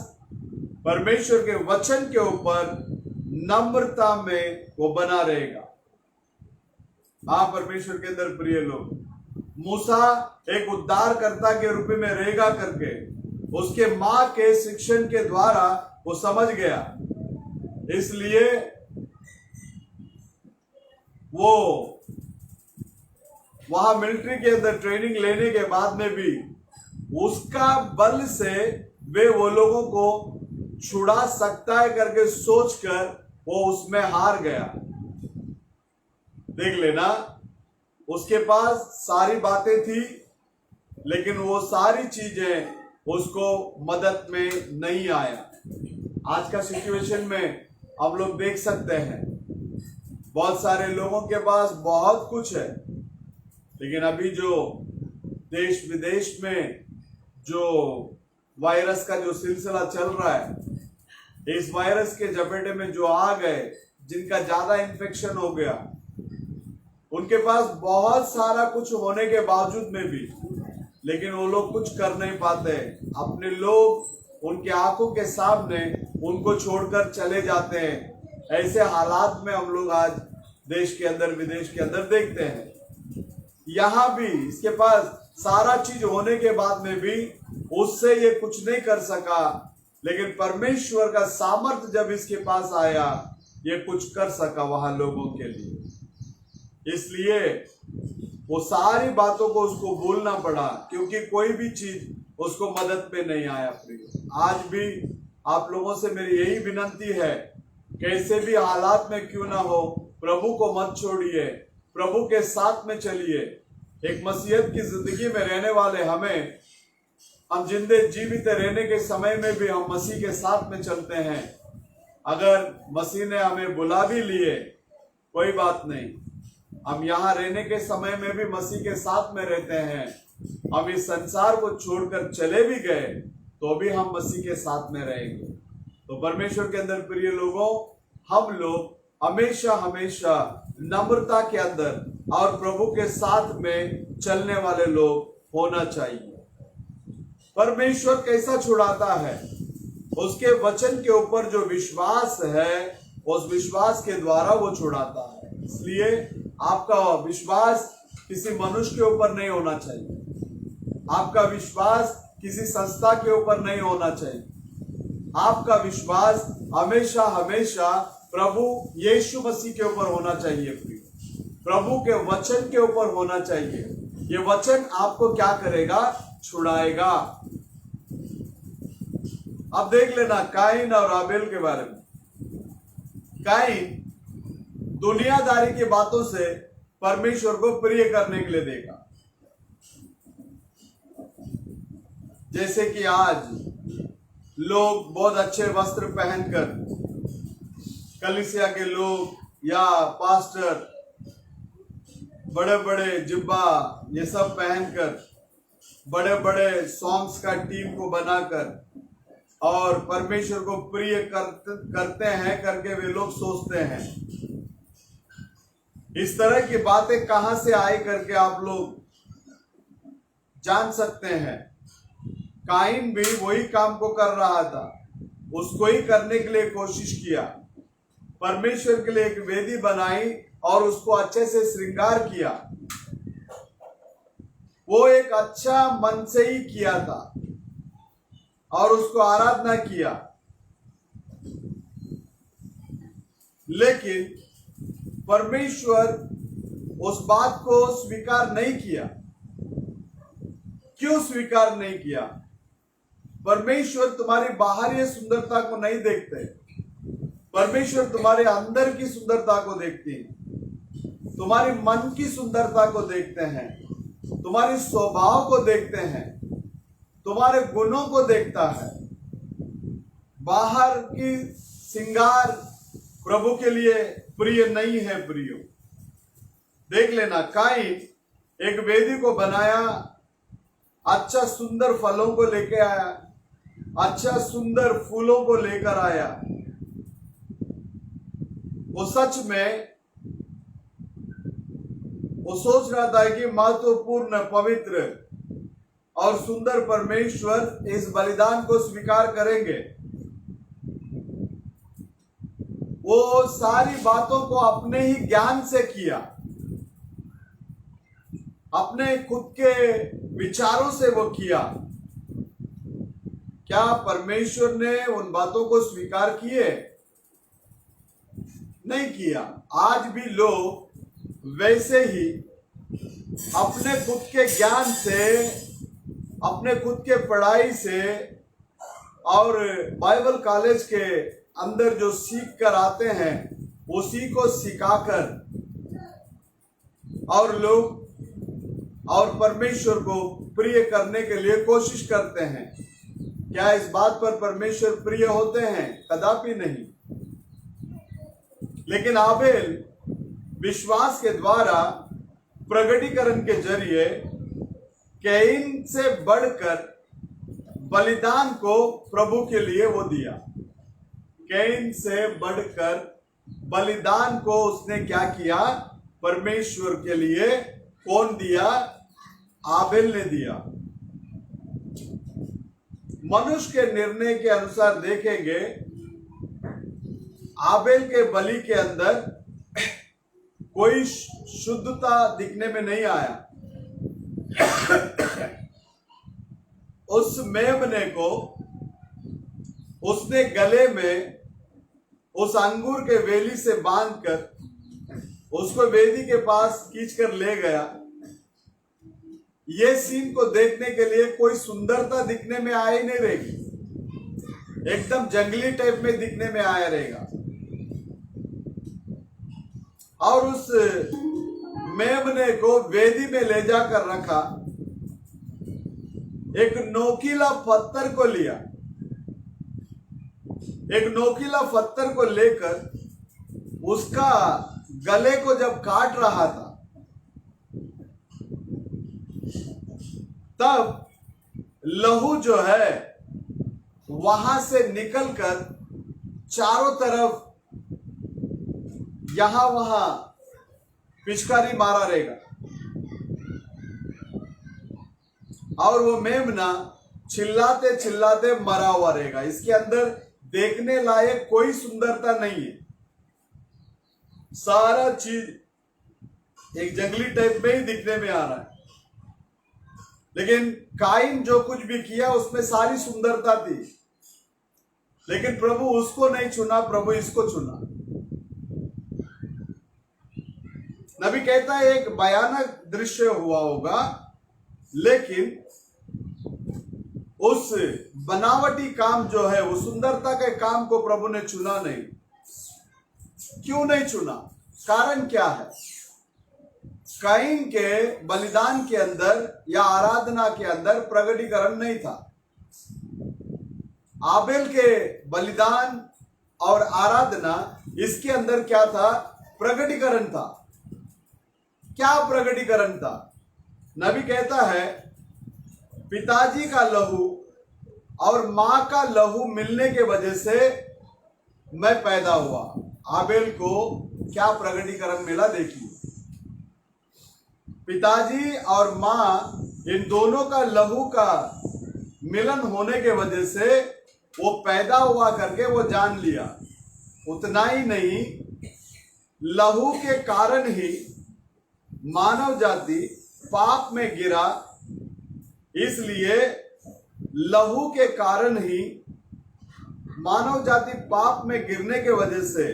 परमेश्वर के वचन के ऊपर नम्रता में वो बना रहेगा। हाँ परमेश्वर के अंदर प्रिय लोग, मूसा एक उद्धारकर्ता के रूप में रहेगा करके उसके मां के शिक्षण के द्वारा वो समझ गया। इसलिए वो वहां मिलिट्री के अंदर ट्रेनिंग लेने के बाद में भी उसका बल से वे वो लोगों को छुड़ा सकता है करके सोचकर वो उसमें हार गया। देख लेना, उसके पास सारी बातें थी लेकिन वो सारी चीजें उसको मदद में नहीं आया। आज का सिचुएशन में हम लोग देख सकते हैं, बहुत सारे लोगों के पास बहुत कुछ है, लेकिन अभी जो देश विदेश में जो वायरस का जो सिलसिला चल रहा है, इस वायरस के जपेटे में जो आ गए, जिनका ज्यादा इन्फेक्शन हो गया, उनके पास बहुत सारा कुछ होने के बावजूद में भी लेकिन वो लोग कुछ कर नहीं पाते। अपने लोग उनके आंखों के सामने उनको छोड़कर चले जाते हैं। ऐसे हालात में हम लोग आज देश के अंदर विदेश के अंदर देखते हैं। यहाँ भी इसके पास सारा चीज होने के बाद में भी उससे ये कुछ नहीं कर सका, लेकिन परमेश्वर का सामर्थ्य जब इसके पास आया, ये कुछ कर सका वहां लोगों के लिए। इसलिए वो सारी बातों को उसको भूलना पड़ा, क्योंकि कोई भी चीज उसको मदद पे नहीं आया। प्रिय, आज भी आप लोगों से मेरी यही विनंती है, कैसे भी हालात में क्यों ना हो, प्रभु को मत छोड़िए, प्रभु के साथ में चलिए। एक मसीहत की जिंदगी में रहने वाले हम जिंदे जीवित रहने के समय में भी हम मसीह के साथ में चलते हैं। अगर मसीह ने हमें बुला भी लिए, कोई बात नहीं, हम यहाँ रहने के समय में भी मसीह के साथ में रहते हैं। हम इस संसार को छोड़कर चले भी गए तो भी हम मसीह के साथ में रहेंगे। तो परमेश्वर के अंदर प्रिय लोगों, हम लोग हमेशा हमेशा नम्रता के अंदर और प्रभु के साथ में चलने वाले लोग होना चाहिए। परमेश्वर कैसा छुड़ाता है? उसके वचन के ऊपर जो विश्वास है, उस विश्वास के द्वारा वो छुड़ाता है। इसलिए आपका विश्वास किसी मनुष्य के ऊपर नहीं होना चाहिए, आपका विश्वास किसी संस्था के ऊपर नहीं होना चाहिए। आपका विश्वास हमेशा हमेशा प्रभु यीशु मसीह के ऊपर होना चाहिए, प्रभु के वचन के ऊपर होना चाहिए। ये वचन आपको क्या करेगा? छुड़ाएगा। अब देख लेना काइन और आबेल के बारे में। काइन दुनियादारी की बातों से परमेश्वर को प्रिय करने के लिए देखा, जैसे कि आज लोग बहुत अच्छे वस्त्र पहनकर, कलीसिया के लोग या पास्टर बड़े बड़े जिब्बा ये सब पहनकर, बड़े बड़े सॉन्ग्स का टीम को बनाकर और परमेश्वर को प्रिय करते हैं करके वे लोग सोचते हैं। इस तरह की बातें कहां से आई करके आप लोग जान सकते हैं। काइन भी वही काम को कर रहा था, उसको ही करने के लिए कोशिश किया। परमेश्वर के लिए एक वेदी बनाई और उसको अच्छे से श्रृंगार किया। वो एक अच्छा मन से ही किया था और उसको आराधना किया, लेकिन परमेश्वर उस बात को स्वीकार नहीं किया। क्यों स्वीकार नहीं किया? परमेश्वर तुम्हारी बाहरी सुंदरता को नहीं देखते, परमेश्वर तुम्हारे अंदर की सुंदरता को देखते हैं, तुम्हारी मन की सुंदरता को देखते हैं, तुम्हारे स्वभाव को देखते हैं, तुम्हारे गुणों को देखता है। बाहर की श्रृंगार प्रभु के लिए प्रिय नहीं है। प्रियो, देख लेना, काइन एक वेदी को बनाया, अच्छा सुंदर फलों को लेके आया, अच्छा सुंदर फूलों को लेकर आया। वो सच में वो सोच रहा था कि महत्वपूर्ण, पवित्र और सुंदर परमेश्वर इस बलिदान को स्वीकार करेंगे। वो सारी बातों को अपने ही ज्ञान से किया, अपने खुद के विचारों से वो किया। क्या परमेश्वर ने उन बातों को स्वीकार किए? नहीं किया। आज भी लोग वैसे ही अपने खुद के ज्ञान से, अपने खुद के पढ़ाई से और बाइबल कॉलेज के अंदर जो सीख कर आते हैं उसी को सिखाकर और लोग और परमेश्वर को प्रिय करने के लिए कोशिश करते हैं। क्या इस बात पर परमेश्वर प्रिय होते हैं? कदापि नहीं। लेकिन आबेल विश्वास के द्वारा, प्रगटीकरण के जरिए कैन से बढ़कर बलिदान को प्रभु के लिए वो दिया। कैन से बढ़कर बलिदान को उसने क्या किया? परमेश्वर के लिए कौन दिया? आबेल ने दिया। मनुष्य के निर्णय के अनुसार देखेंगे, आबेल के बलि के अंदर कोई शुद्धता दिखने में नहीं आया। उस मेमने को उसने गले में उस अंगूर के वेली से बांधकर उसको वेदी के पास खींचकर ले गया। ये सीन को देखने के लिए कोई सुंदरता दिखने में आया ही नहीं रहेगी, एकदम जंगली टाइप में दिखने में आया रहेगा। और उस मेमने को वेदी में ले जाकर रखा। एक नोकीला पत्थर को लिया, एक नोकीला पत्थर को लेकर उसका गले को जब काट रहा था, तब लहू जो है वहां से निकलकर चारों तरफ यहां वहां पिचकारी मारा रहेगा और वो मेमना चिल्लाते चिल्लाते मरा हुआ रहेगा। इसके अंदर देखने लायक कोई सुंदरता नहीं है, सारा चीज एक जंगली टाइप में ही दिखने में आ रहा है। लेकिन काइन जो कुछ भी किया उसमें सारी सुंदरता थी, लेकिन प्रभु उसको नहीं चुना, प्रभु इसको चुना। नबी कहता है एक भयानक दृश्य हुआ होगा, लेकिन उस बनावटी काम जो है, वो सुंदरता के काम को प्रभु ने चुना नहीं। क्यों नहीं चुना? कारण क्या है? काइन के बलिदान के अंदर या आराधना के अंदर प्रगटीकरण नहीं था। आबेल के बलिदान और आराधना, इसके अंदर क्या था? प्रगटीकरण था। क्या प्रगटीकरण था? नबी कहता है पिताजी का लहू और मां का लहू मिलने के वजह से मैं पैदा हुआ। आबेल को क्या प्रगटीकरण मिला? देखिए, पिताजी और मां इन दोनों का लहू का मिलन होने के वजह से वो पैदा हुआ करके वो जान लिया। उतना ही नहीं, लहू के कारण ही मानव जाति पाप में गिरा। इसलिए लहू के कारण ही मानव जाति पाप में गिरने के वजह से,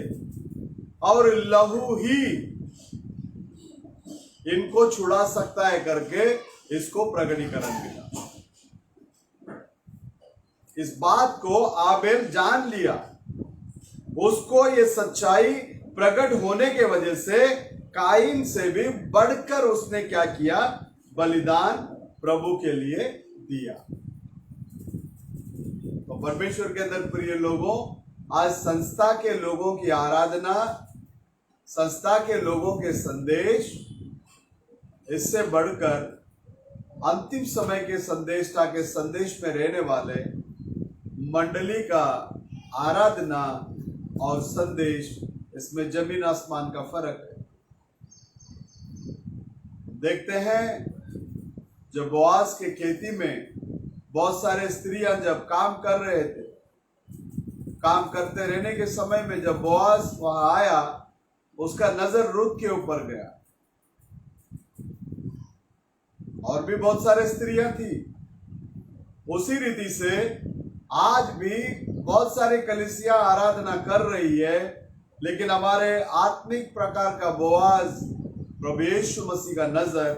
और लहू ही इनको छुड़ा सकता है करके इसको प्रगटीकरण मिला। इस बात को आबेल जान लिया। उसको ये सच्चाई प्रकट होने के वजह से काइन से भी बढ़कर उसने क्या किया? बलिदान प्रभु के लिए दिया। तो परमेश्वर के अंदर प्रिय लोगों, आज संस्था के लोगों की आराधना, संस्था के लोगों के संदेश, इससे बढ़कर अंतिम समय के संदेशता के संदेश में रहने वाले मंडली का आराधना और संदेश, इसमें जमीन आसमान का फर्क है। देखते हैं, जब बोआज के खेती में बहुत सारे स्त्रियां जब काम कर रहे थे, काम करते रहने के समय में जब बोआज वहां आया, उसका नजर रुत के ऊपर गया। और भी बहुत सारे स्त्रियां थी। उसी रीति से आज भी बहुत सारी कलीसिया आराधना कर रही है, लेकिन हमारे आत्मिक प्रकार का बोआज प्रभु यीशु मसीह का नजर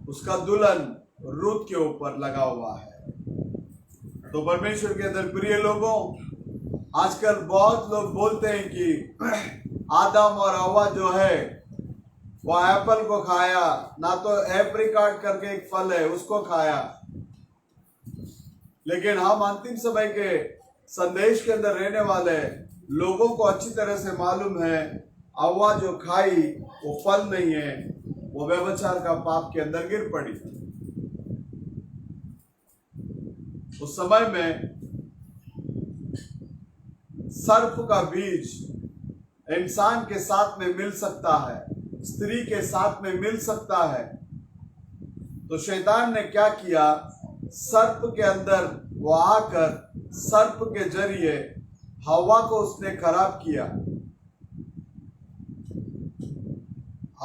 उसका दुल्हन रूत के ऊपर लगा हुआ है। तो परमेश्वर के अंदर प्रिय लोगों, आजकल बहुत लोग बोलते हैं कि आदम और हवा जो है वो एप्पल को खाया, ना तो एप्रिकॉट करके एक फल है उसको खाया। लेकिन हम अंतिम समय के संदेश के अंदर रहने वाले लोगों को अच्छी तरह से मालूम है, हवा जो खाई वो फल नहीं है, वो व्यभिचार का पाप के अंदर गिर पड़ी। उस समय में सर्प का बीज इंसान के साथ में मिल सकता है, स्त्री के साथ में मिल सकता है। तो शैतान ने क्या किया? सर्प के अंदर वो आकर सर्प के जरिए हवा को उसने खराब किया।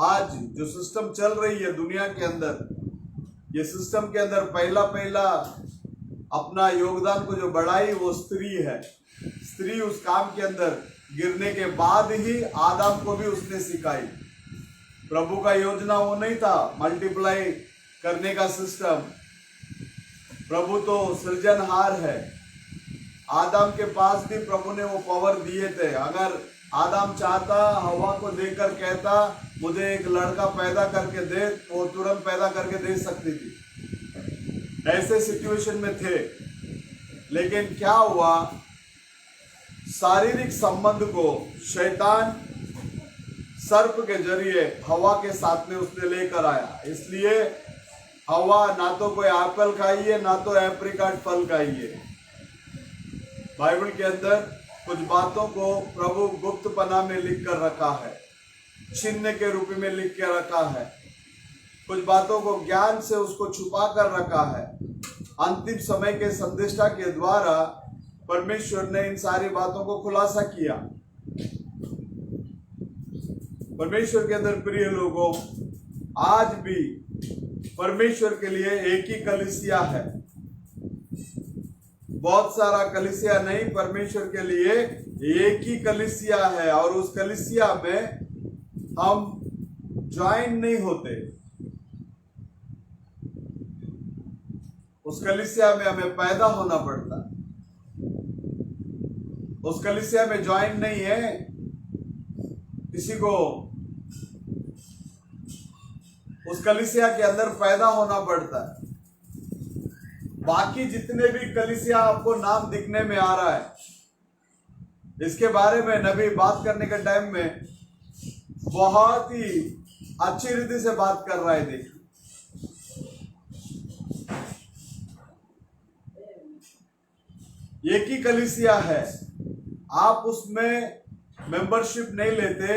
आज जो सिस्टम चल रही है दुनिया के अंदर, ये सिस्टम के अंदर पहला अपना योगदान को जो बढ़ाई वो स्त्री है। स्त्री उस काम के अंदर गिरने के बाद ही आदम को भी उसने सिखाई। प्रभु का योजना वो नहीं था मल्टीप्लाई करने का सिस्टम। प्रभु तो सृजनहार है। आदम के पास भी प्रभु ने वो पावर दिए थे। अगर आदम चाहता, हवा को देकर कहता मुझे एक लड़का पैदा करके दे, वो तुरंत पैदा करके दे सकती थी। ऐसे सिचुएशन में थे। लेकिन क्या हुआ? शारीरिक संबंध को शैतान सर्प के जरिए हवा के साथ में उसने लेकर आया। इसलिए हवा ना तो कोई एप्पल खाई है, ना तो एप्रिकॉट फल खाई है। बाइबल के अंदर कुछ बातों को प्रभु गुप्त पना में लिख कर रखा है, चिन्ह के रूप में लिख के रखा है। कुछ बातों को ज्ञान से उसको छुपा कर रखा है। अंतिम समय के संदेष्टा के द्वारा परमेश्वर ने इन सारी बातों को खुलासा किया। परमेश्वर के अंदर प्रिय लोगों, आज भी परमेश्वर के लिए एक ही कलीसिया है। बहुत सारा कलीसिया नहीं, परमेश्वर के लिए एक ही कलीसिया है। और उस कलीसिया में हम ज्वाइन नहीं होते। उस कलीसिया में हमें पैदा होना पड़ता है। उस कलीसिया में ज्वाइन नहीं है। किसी को उस कलीसिया के अंदर पैदा होना पड़ता है। बाकी जितने भी कलीसिया आपको नाम दिखने में आ रहा है, इसके बारे में नबी बात करने के टाइम में बहुत ही अच्छी रीति से बात कर रहा है। देखिए, एक ही कलीसिया है, आप उसमें मेंबरशिप नहीं लेते।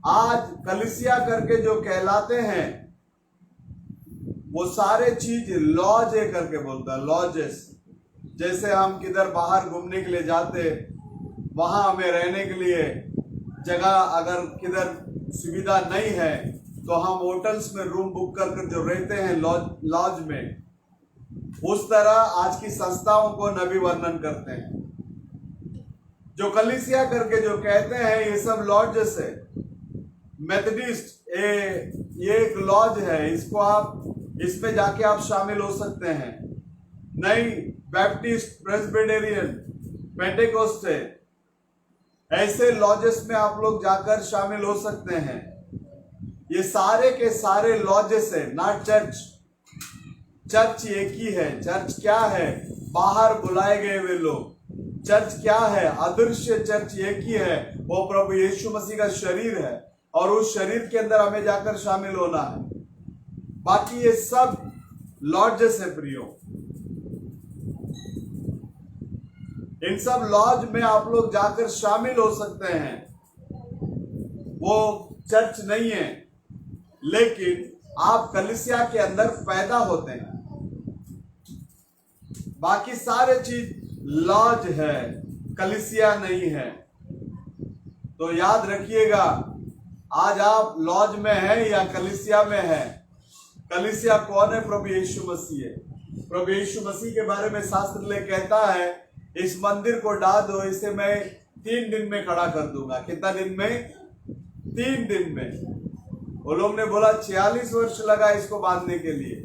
आज कलीसिया करके जो कहलाते हैं वो सारे चीज लॉज करके बोलता है, लॉजेस। जैसे हम किधर बाहर घूमने के लिए जाते, वहां हमें रहने के लिए जगह अगर किधर सुविधा नहीं है तो हम होटल्स में रूम बुक करके जो रहते हैं लॉज में, उस तरह आज की संस्थाओं को नबी वर्णन करते हैं। जो कलीसिया करके जो कहते हैं ये सब लॉजेस है। मेथडिस्ट ये एक लॉज है, इसको आप इसमें जाके आप शामिल हो सकते हैं। नहीं, बैप्टिस्ट, प्रेस्बिटेरियन, पेंटेकोस्टे, ऐसे लॉजेस में आप लोग जाकर शामिल हो सकते हैं। ये सारे के सारे लॉजेस है, नॉट चर्च। चर्च एक ही है। चर्च क्या है? बाहर बुलाए गए हुए लोग। चर्च क्या है? अदृश्य चर्च एक ही है, वो प्रभु यीशु मसीह का शरीर है और उस शरीर के अंदर हमें जाकर शामिल होना है। बाकी ये सब लॉजेस है प्रियो। इन सब लॉज में आप लोग जाकर शामिल हो सकते हैं। वो चर्च नहीं है, लेकिन आप कलीसिया के अंदर पैदा होते हैं। बाकी सारे चीज लॉज है, कलीसिया नहीं है। तो याद रखिएगा, आज आप लॉज में हैं या कलीसिया में हैं। कलीसिया कौन है? प्रभु यीशु मसीह है। प्रभु यीशु मसीह के बारे में शास्त्र ले कहता है, इस मंदिर को ढा दो, इसे मैं 3 दिन में खड़ा कर दूंगा। कितना दिन में? 3 दिन में। वो लोग ने बोला 46 वर्ष लगा इसको बांधने के लिए।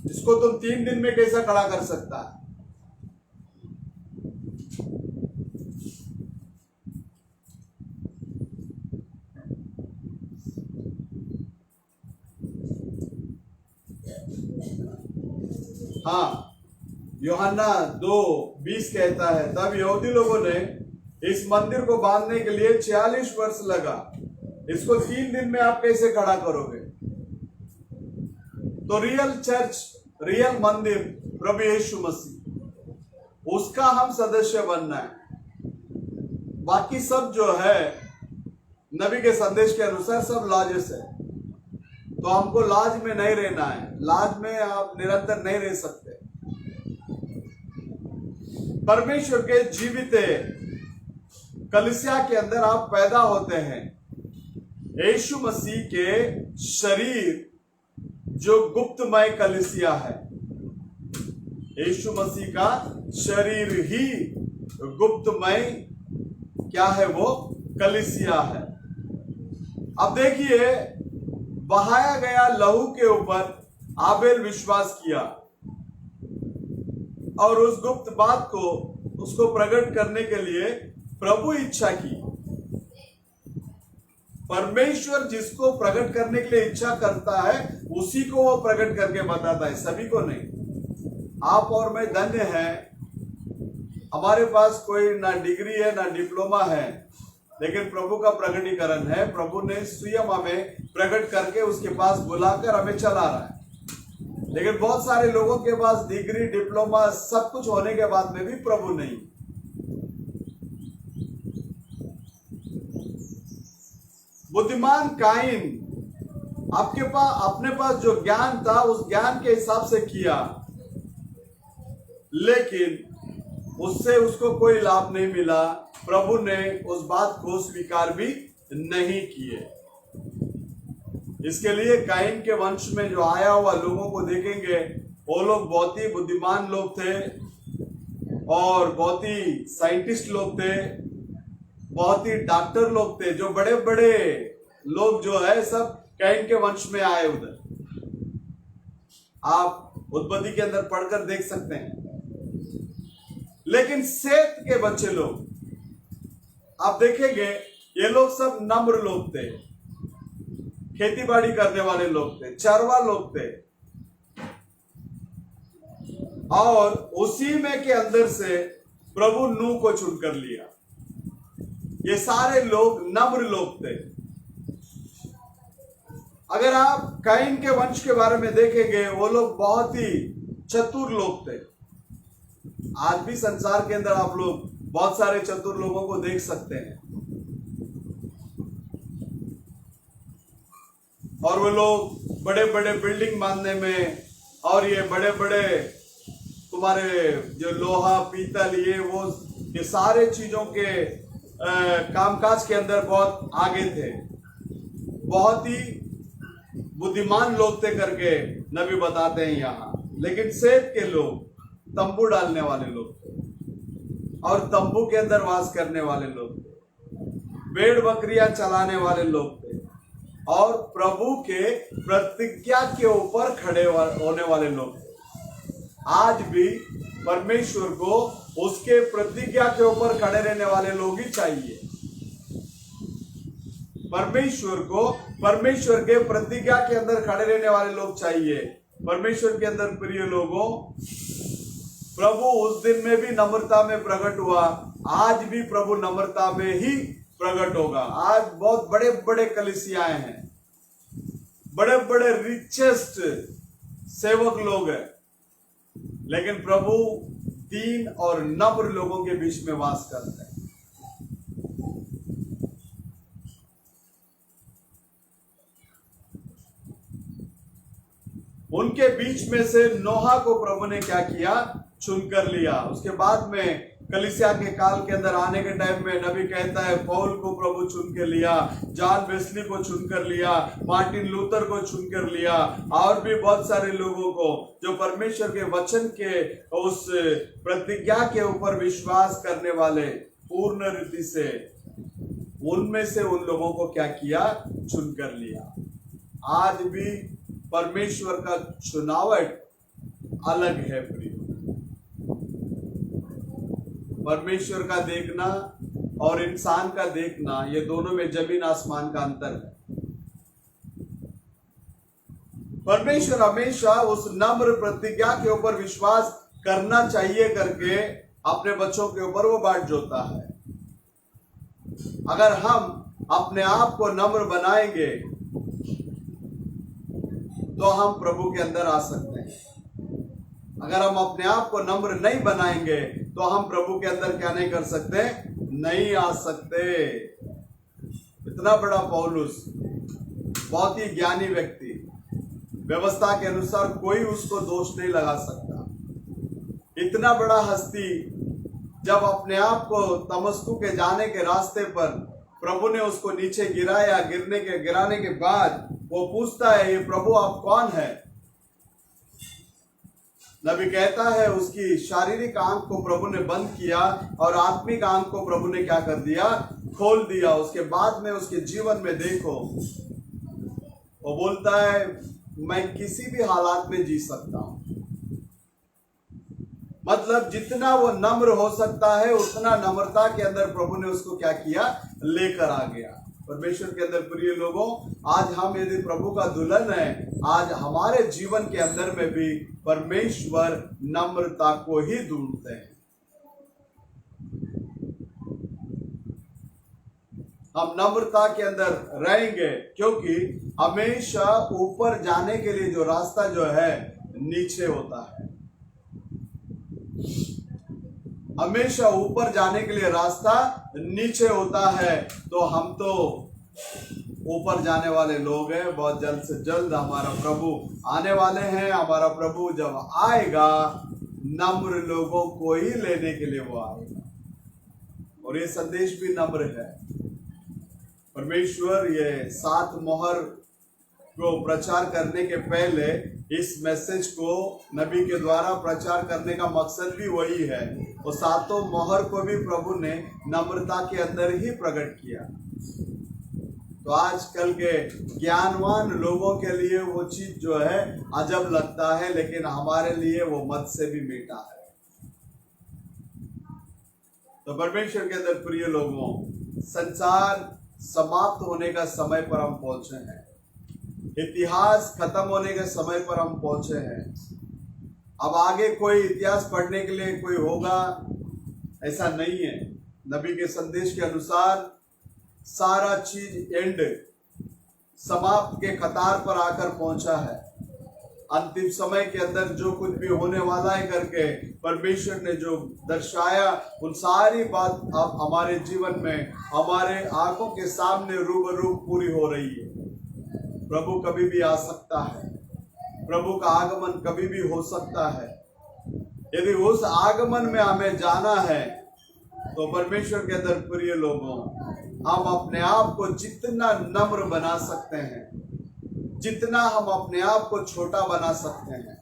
इसको तुम 3 दिन में कैसा खड़ा कर सकता है? हाँ, यूहन्ना 2:20 कहता है, तब यहूदी लोगों ने इस मंदिर को बांधने के लिए 46 वर्ष लगा। इसको 3 दिन में आप कैसे खड़ा करोगे? तो रियल चर्च, रियल मंदिर प्रभु यीशु मसीह, उसका हम सदस्य बनना है। बाकी सब जो है नबी के संदेश के अनुसार सब लॉजेस है। तो हमको लॉज में नहीं रहना है। लॉज में आप निरंतर नहीं रह सकते। परमेश्वर के जीवित कलीसिया के अंदर आप पैदा होते हैं। यीशु मसीह के शरीर जो गुप्तमय कलीसिया है, यीशु मसीह का शरीर ही गुप्तमय क्या है? वो कलीसिया है। अब देखिए, बहाया गया लहू के ऊपर आबेल विश्वास किया और उस गुप्त बात को उसको प्रकट करने के लिए प्रभु इच्छा की। परमेश्वर जिसको प्रकट करने के लिए इच्छा करता है उसी को वो प्रकट करके बताता है, सभी को नहीं। आप और मैं धन्य हैं, हमारे पास कोई ना डिग्री है ना डिप्लोमा है, लेकिन प्रभु का प्रकटीकरण है। प्रभु ने स्वयं हमें प्रकट करके उसके पास बुलाकर हमें चला रहा है। लेकिन बहुत सारे लोगों के पास डिग्री, डिप्लोमा सब कुछ होने के बाद में भी प्रभु नहीं। बुद्धिमान काइन अपने पास जो ज्ञान था उस ज्ञान के हिसाब से किया, लेकिन उससे उसको कोई लाभ नहीं मिला। प्रभु ने उस बात को स्वीकार भी नहीं किए। इसके लिए काइन के वंश में जो आया हुआ लोगों को देखेंगे, वो लोग बहुत ही बुद्धिमान लोग थे और बहुत ही साइंटिस्ट लोग थे, बहुत ही डॉक्टर लोग थे। जो बड़े बड़े लोग जो है सब काइन के वंश में आए। उधर आप उत्पत्ति के अंदर पढ़कर देख सकते हैं। लेकिन सेत के बच्चे लोग आप देखेंगे ये लोग सब नम्र लोग थे, खेती बाड़ी करने वाले लोग थे, चरवा लोग थे, और उसी में के अंदर से प्रभु नूह को चुनकर लिया। ये सारे लोग नम्र लोग थे। अगर आप कैन के वंश के बारे में देखेंगे, वो लोग बहुत ही चतुर लोग थे। आज भी संसार के अंदर आप लोग बहुत सारे चतुर लोगों को देख सकते हैं, और वो लोग बड़े बड़े बिल्डिंग बांधने में, और ये बड़े बड़े तुम्हारे जो लोहा पीतल ये सारे चीजों के कामकाज के अंदर बहुत आगे थे, बहुत ही बुद्धिमान लोग थे करके नबी बताते हैं यहाँ। लेकिन सेत के लोग तंबू डालने वाले लोग थे, और तंबू के अंदर वास करने वाले लोग थे, भेड़ बकरियां चलाने वाले लोग थे, और प्रभु के प्रतिज्ञा के ऊपर खड़े होने वाले लोग थे। आज भी परमेश्वर को उसके प्रतिज्ञा के ऊपर खड़े रहने वाले लोग ही चाहिए। परमेश्वर को परमेश्वर के प्रतिज्ञा के अंदर खड़े रहने वाले लोग चाहिए। परमेश्वर के अंदर प्रिय लोगों, प्रभु उस दिन में भी नम्रता में प्रकट हुआ, आज भी प्रभु नम्रता में ही प्रकट होगा। आज बहुत बड़े बड़े कलीसियाएं हैं, बड़े बड़े रिचेस्ट सेवक लोग हैं, लेकिन प्रभु दीन और नम्र लोगों के बीच में वास करते हैं। उनके बीच में से नोहा को प्रभु ने क्या किया? चुनकर लिया। उसके बाद में कलीसिया के काल के अंदर आने के टाइम में नबी कहता है पौल को प्रभु चुन के लिया, जॉन वेस्ली को चुनकर लिया, मार्टिन लूथर को चुनकर लिया, और भी बहुत सारे लोगों को जो परमेश्वर के वचन के उस प्रतिज्ञा के ऊपर विश्वास करने वाले पूर्ण रीति से, उनमें से उन लोगों को क्या किया? चुनकर लिया। आज भी परमेश्वर का चुनावट अलग है प्रिय। परमेश्वर का देखना और इंसान का देखना, ये दोनों में जमीन आसमान का अंतर है। परमेश्वर हमेशा उस नम्र प्रतिज्ञा के ऊपर विश्वास करना चाहिए करके अपने बच्चों के ऊपर वो बाट जोता है। अगर हम अपने आप को नम्र बनाएंगे तो हम प्रभु के अंदर आ सकते हैं। अगर हम अपने आप को नम्र नहीं बनाएंगे तो हम प्रभु के अंदर क्या नहीं कर सकते? नहीं आ सकते। इतना बड़ा पौलुस, बहुत ही ज्ञानी व्यक्ति, व्यवस्था के अनुसार कोई उसको दोष नहीं लगा सकता। इतना बड़ा हस्ती जब अपने आप को तमस्कू के जाने के रास्ते पर प्रभु ने उसको नीचे गिराया, गिराने के बाद वो पूछता है, ये प्रभु आप कौन है? नबी कहता है उसकी शारीरिक आंख को प्रभु ने बंद किया और आत्मिक आंख को प्रभु ने क्या कर दिया? खोल दिया। उसके बाद में उसके जीवन में देखो, वो बोलता है मैं किसी भी हालात में जी सकता हूं। मतलब जितना वो नम्र हो सकता है उतना नम्रता के अंदर प्रभु ने उसको क्या किया? लेकर आ गया। परमेश्वर के अंदर प्रिय लोगों, आज हम यदि प्रभु का दुल्हन है, आज हमारे जीवन के अंदर में भी परमेश्वर नम्रता को ही ढूंढते हैं। हम नम्रता के अंदर रहेंगे क्योंकि हमेशा ऊपर जाने के लिए जो रास्ता जो है नीचे होता है। हमेशा ऊपर जाने के लिए रास्ता नीचे होता है। तो हम तो ऊपर जाने वाले लोग हैं। बहुत जल्द से जल्द हमारा प्रभु आने वाले हैं। हमारा प्रभु जब आएगा, नम्र लोगों को ही लेने के लिए वो आएगा। और ये संदेश भी नम्र है। परमेश्वर ये 7 मोहर को प्रचार करने के पहले इस मैसेज को नबी के द्वारा प्रचार करने का मकसद भी वही है। और 7 मोहर को भी प्रभु ने नम्रता के अंदर ही प्रकट किया। तो आजकल के ज्ञानवान लोगों के लिए वो चीज जो है अजब लगता है, लेकिन हमारे लिए वो मद से भी मीठा है। तो परमेश्वर के अंदर प्रिय लोगों, संसार समाप्त होने का समय पर हम पहुंचे हैं। इतिहास खत्म होने के समय पर हम पहुंचे हैं। अब आगे कोई इतिहास पढ़ने के लिए कोई होगा ऐसा नहीं है। नबी के संदेश के अनुसार सारा चीज एंड समाप्त के कतार पर आकर पहुंचा है। अंतिम समय के अंदर जो कुछ भी होने वाला है करके परमेश्वर ने जो दर्शाया, उन सारी बात अब हमारे जीवन में हमारे आंखों के सामने रूबरू पूरी हो रही है। प्रभु कभी भी आ सकता है, प्रभु का आगमन कभी भी हो सकता है। यदि उस आगमन में हमें जाना है तो परमेश्वर के अंदर प्रिय लोगों, हम अपने आप को जितना नम्र बना सकते हैं, जितना हम अपने आप को छोटा बना सकते हैं,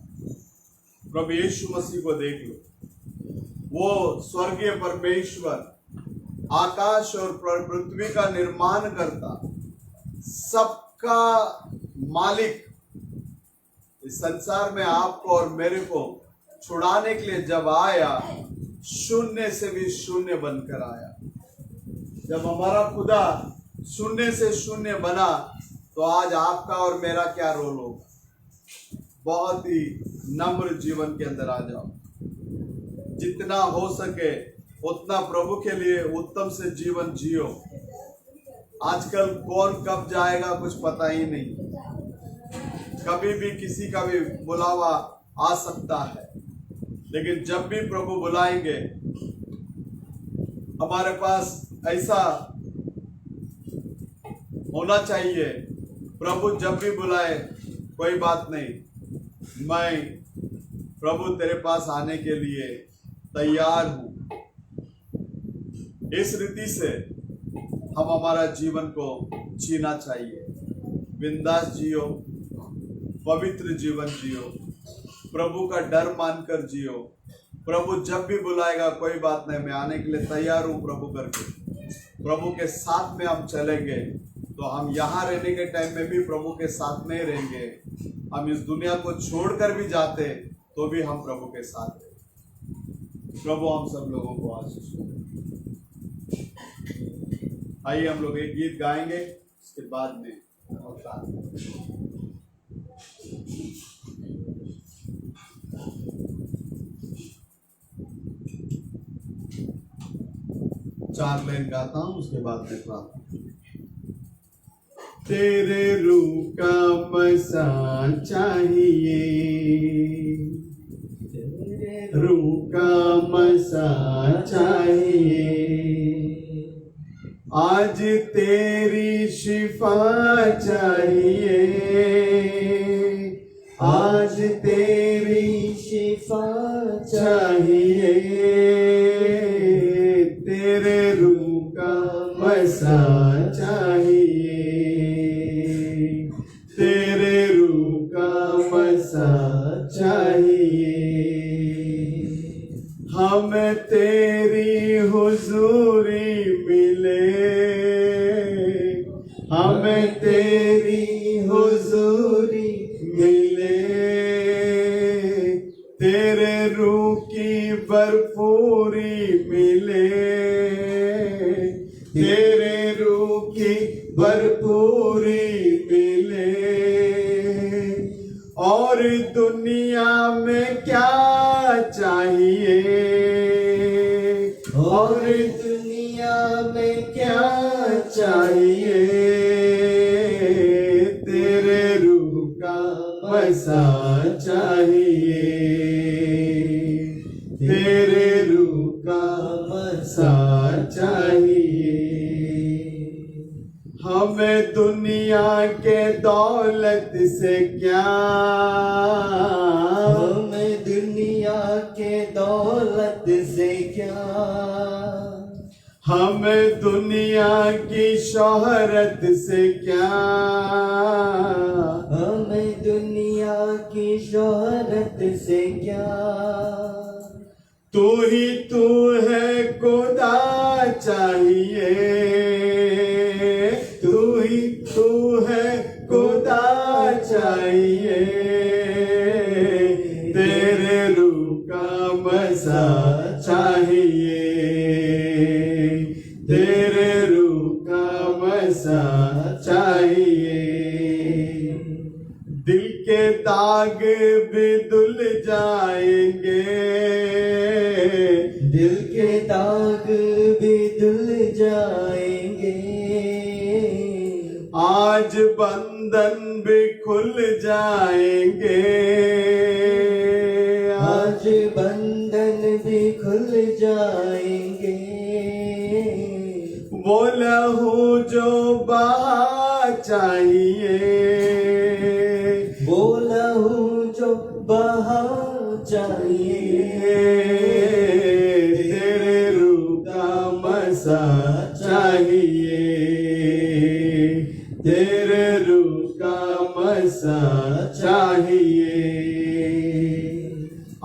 प्रभु यीशु मसीह को देख लो। वो स्वर्गीय परमेश्वर, आकाश और पृथ्वी का निर्माण करता, सबका मालिक, इस संसार में आपको और मेरे को छुड़ाने के लिए जब आया, शून्य से भी शून्य बनकर आया। जब हमारा खुदा शून्य से शून्य बना तो आज आपका और मेरा क्या रोल होगा। बहुत ही नम्र जीवन के अंदर आ जाओ। जितना हो सके उतना प्रभु के लिए उत्तम से जीवन जियो। आजकल कौन कब जाएगा कुछ पता ही नहीं। कभी भी किसी का भी बुलावा आ सकता है, लेकिन जब भी प्रभु बुलाएंगे, हमारे पास ऐसा होना चाहिए, प्रभु जब भी बुलाए कोई बात नहीं, मैं प्रभु तेरे पास आने के लिए तैयार हूं। इस रीति से हम हमारा जीवन को जीना चाहिए। बिंदास जियो, पवित्र जीवन जियो, प्रभु का डर मानकर जियो। प्रभु जब भी बुलाएगा कोई बात नहीं, मैं आने के लिए तैयार हूं प्रभु करके। प्रभु के साथ में हम चलेंगे तो हम यहाँ रहने के टाइम में भी प्रभु के साथ में ही रहेंगे। हम इस दुनिया को छोड़कर भी जाते तो भी हम प्रभु के साथ रहेंगे। प्रभु हम सब लोगों को आशीष दे। आइए हम लोग एक गीत गाएंगे, उसके बाद में चार लाइन गाता हूं, उसके बाद में प्रार्थना। तेरे रूह का मसा चाहिए, रूह का मसा चाहिए, आज तेरी शिफा चाहिए, आज तेरी शिफा चाहिए, तेरे रूह का मसा चाहिए, तेरे रूह का मसा चाहिए, हमें तेरी हुजूरी मिले, हमें तेरी हुजूरी मिले, तेरे रूह की भरपूरी मिले, तेरे रूह की भरपूरी मिले, और दुनिया में क्या चाहिए, और दुनिया में क्या चाहिए, तेरे रूह का मसा चाहिए, तेरे रूह का मसा चाहिए, हमें दुनिया के दौलत से क्या, हमें दुनिया के दौलत से क्या, हमें दुनिया की शोहरत से क्या, हमें दुनिया की शोहरत से क्या, तू ही तू है खुदा चाहिए, तू ही तू है खुदा चाहिए, तेरे रूह का मसा चाहिए, तेरे रूह का सा चाहिए। दिल के दाग भी धुल जाएंगे, दिल के दाग भी धुल जाएंगे। आज बंधन भी खुल जाएंगे, आज बंधन भी खुल जाएंगे। वो लहू जो बहा चाहिए, वो लहू जो बहा चाहिए। तेरे रूह का मसा चाहिए, तेरे रूह का मसा चाहिए।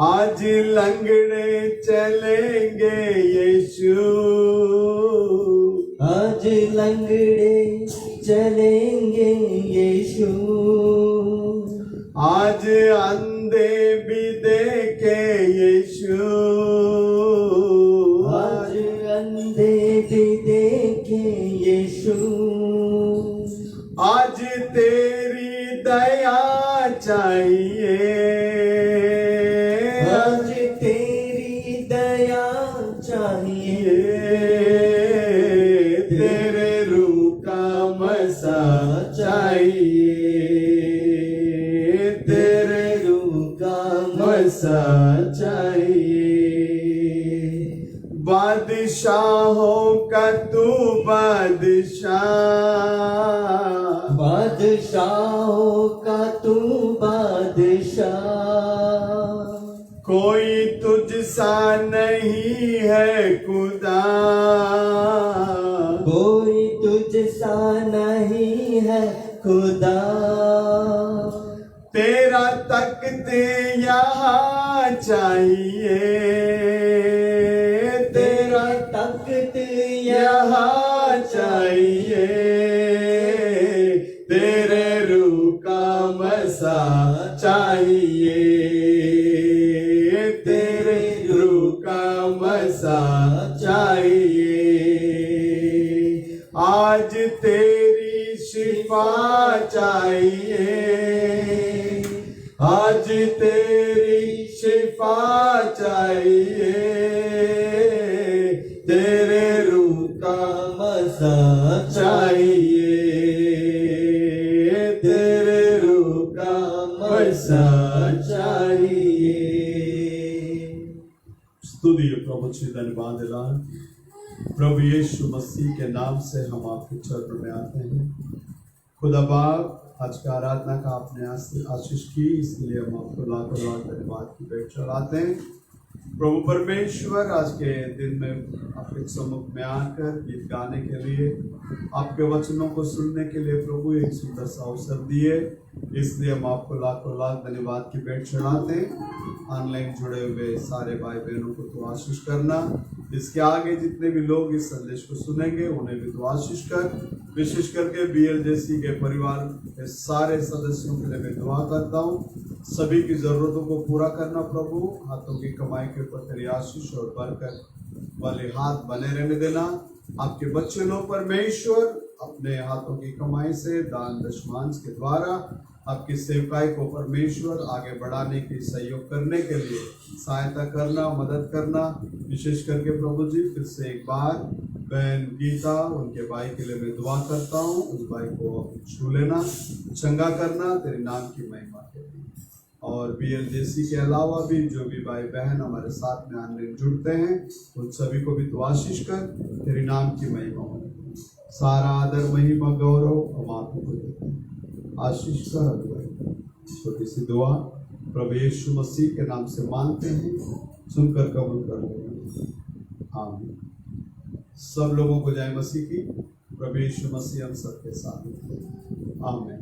आज लंगड़े चलेंगे यीशु, आज लंगड़े चलेंगे यीशु। आज अंधे भी देखे यीशु, आज अंधे भी देखे यीशु। आज तेरी दया चाहिए, आज तेरी दया चाहिए। तेरे रूह का मसा चाहिए, तेरे रूह का मसा चाहिए। बादशाहों का तू बादशाह, बादशाहों का तू बादशाह। कोई तुझसा नहीं है खुदा, कोई तुझसा नहीं है खुदा। तेरा तख्त यहाँ चाहिए, तेरा तख्त यहाँ चाहिए। तेरे रूह का मसा चाहिए, तेरे रूह का मसा चाहिए। आज तेरी शिफा चाहिए, आज तेरी शिफा चाहिए। तेरे रूह का मसा चाहिए, तेरे रूह का मसा चाहिए। स्तुति प्रभु जी, धन्यवाद दिलाए। प्रभु यीशु मसीह के नाम से हम आपके चरणों में आते हैं। खुदा बाप, आज की आराधना का आपने आशीष की, इसलिए हम आपको लाखों लाख धन्यवाद की भेंट चढ़ाते हैं। प्रभु परमेश्वर, आज के दिन में आपके सम्मुख में आकर गीत गाने के लिए, आपके वचनों को सुनने के लिए प्रभु एक सुंदर सा अवसर दिए, इसलिए हम आपको लाखों लाख धन्यवाद की भेंट चढ़ाते हैं। ऑनलाइन जुड़े हुए सारे भाई बहनों को तो आशीष करना, इसके आगे जितने भी लोग इस संदेश को सुनेंगे उन्हें भी तो आशीष कर। विशेष करके BLJC के परिवार के सारे सदस्यों के लिए मैं दुआ करता हूँ, सभी की जरूरतों को पूरा करना प्रभु। हाथों की कमाई के ऊपर तेरी आशीष और बरकत वाले हाथ बने रहने देना। आपके बच्चे लोग परमेश्वर अपने हाथों की कमाई से दान दशमांश के द्वारा आपकी सेवकाई को परमेश्वर आगे बढ़ाने की सहयोग करने के लिए सहायता करना, मदद करना। विशेष करके प्रभु जी फिर से एक बार बहन गीता, उनके भाई के लिए मैं दुआ करता हूँ, उस भाई को छू लेना, चंगा करना तेरे नाम की महिमा के लिए। और BLJC के अलावा भी जो भी भाई बहन हमारे साथ में ऑनलाइन जुड़ते हैं उन सभी को भी तो आशीष कर, तेरे नाम की महिमा हो। सारा आदर महिमा गौरव हम आपको देते हैं। आशीष का छोटी सी दुआ प्रभु यीशु मसीह के नाम से मांगते हैं, सुनकर कबूल कर लेना। आमीन। सब लोगों को जय मसीह की। प्रभु यीशु मसीह हम सबके साथ। आमीन।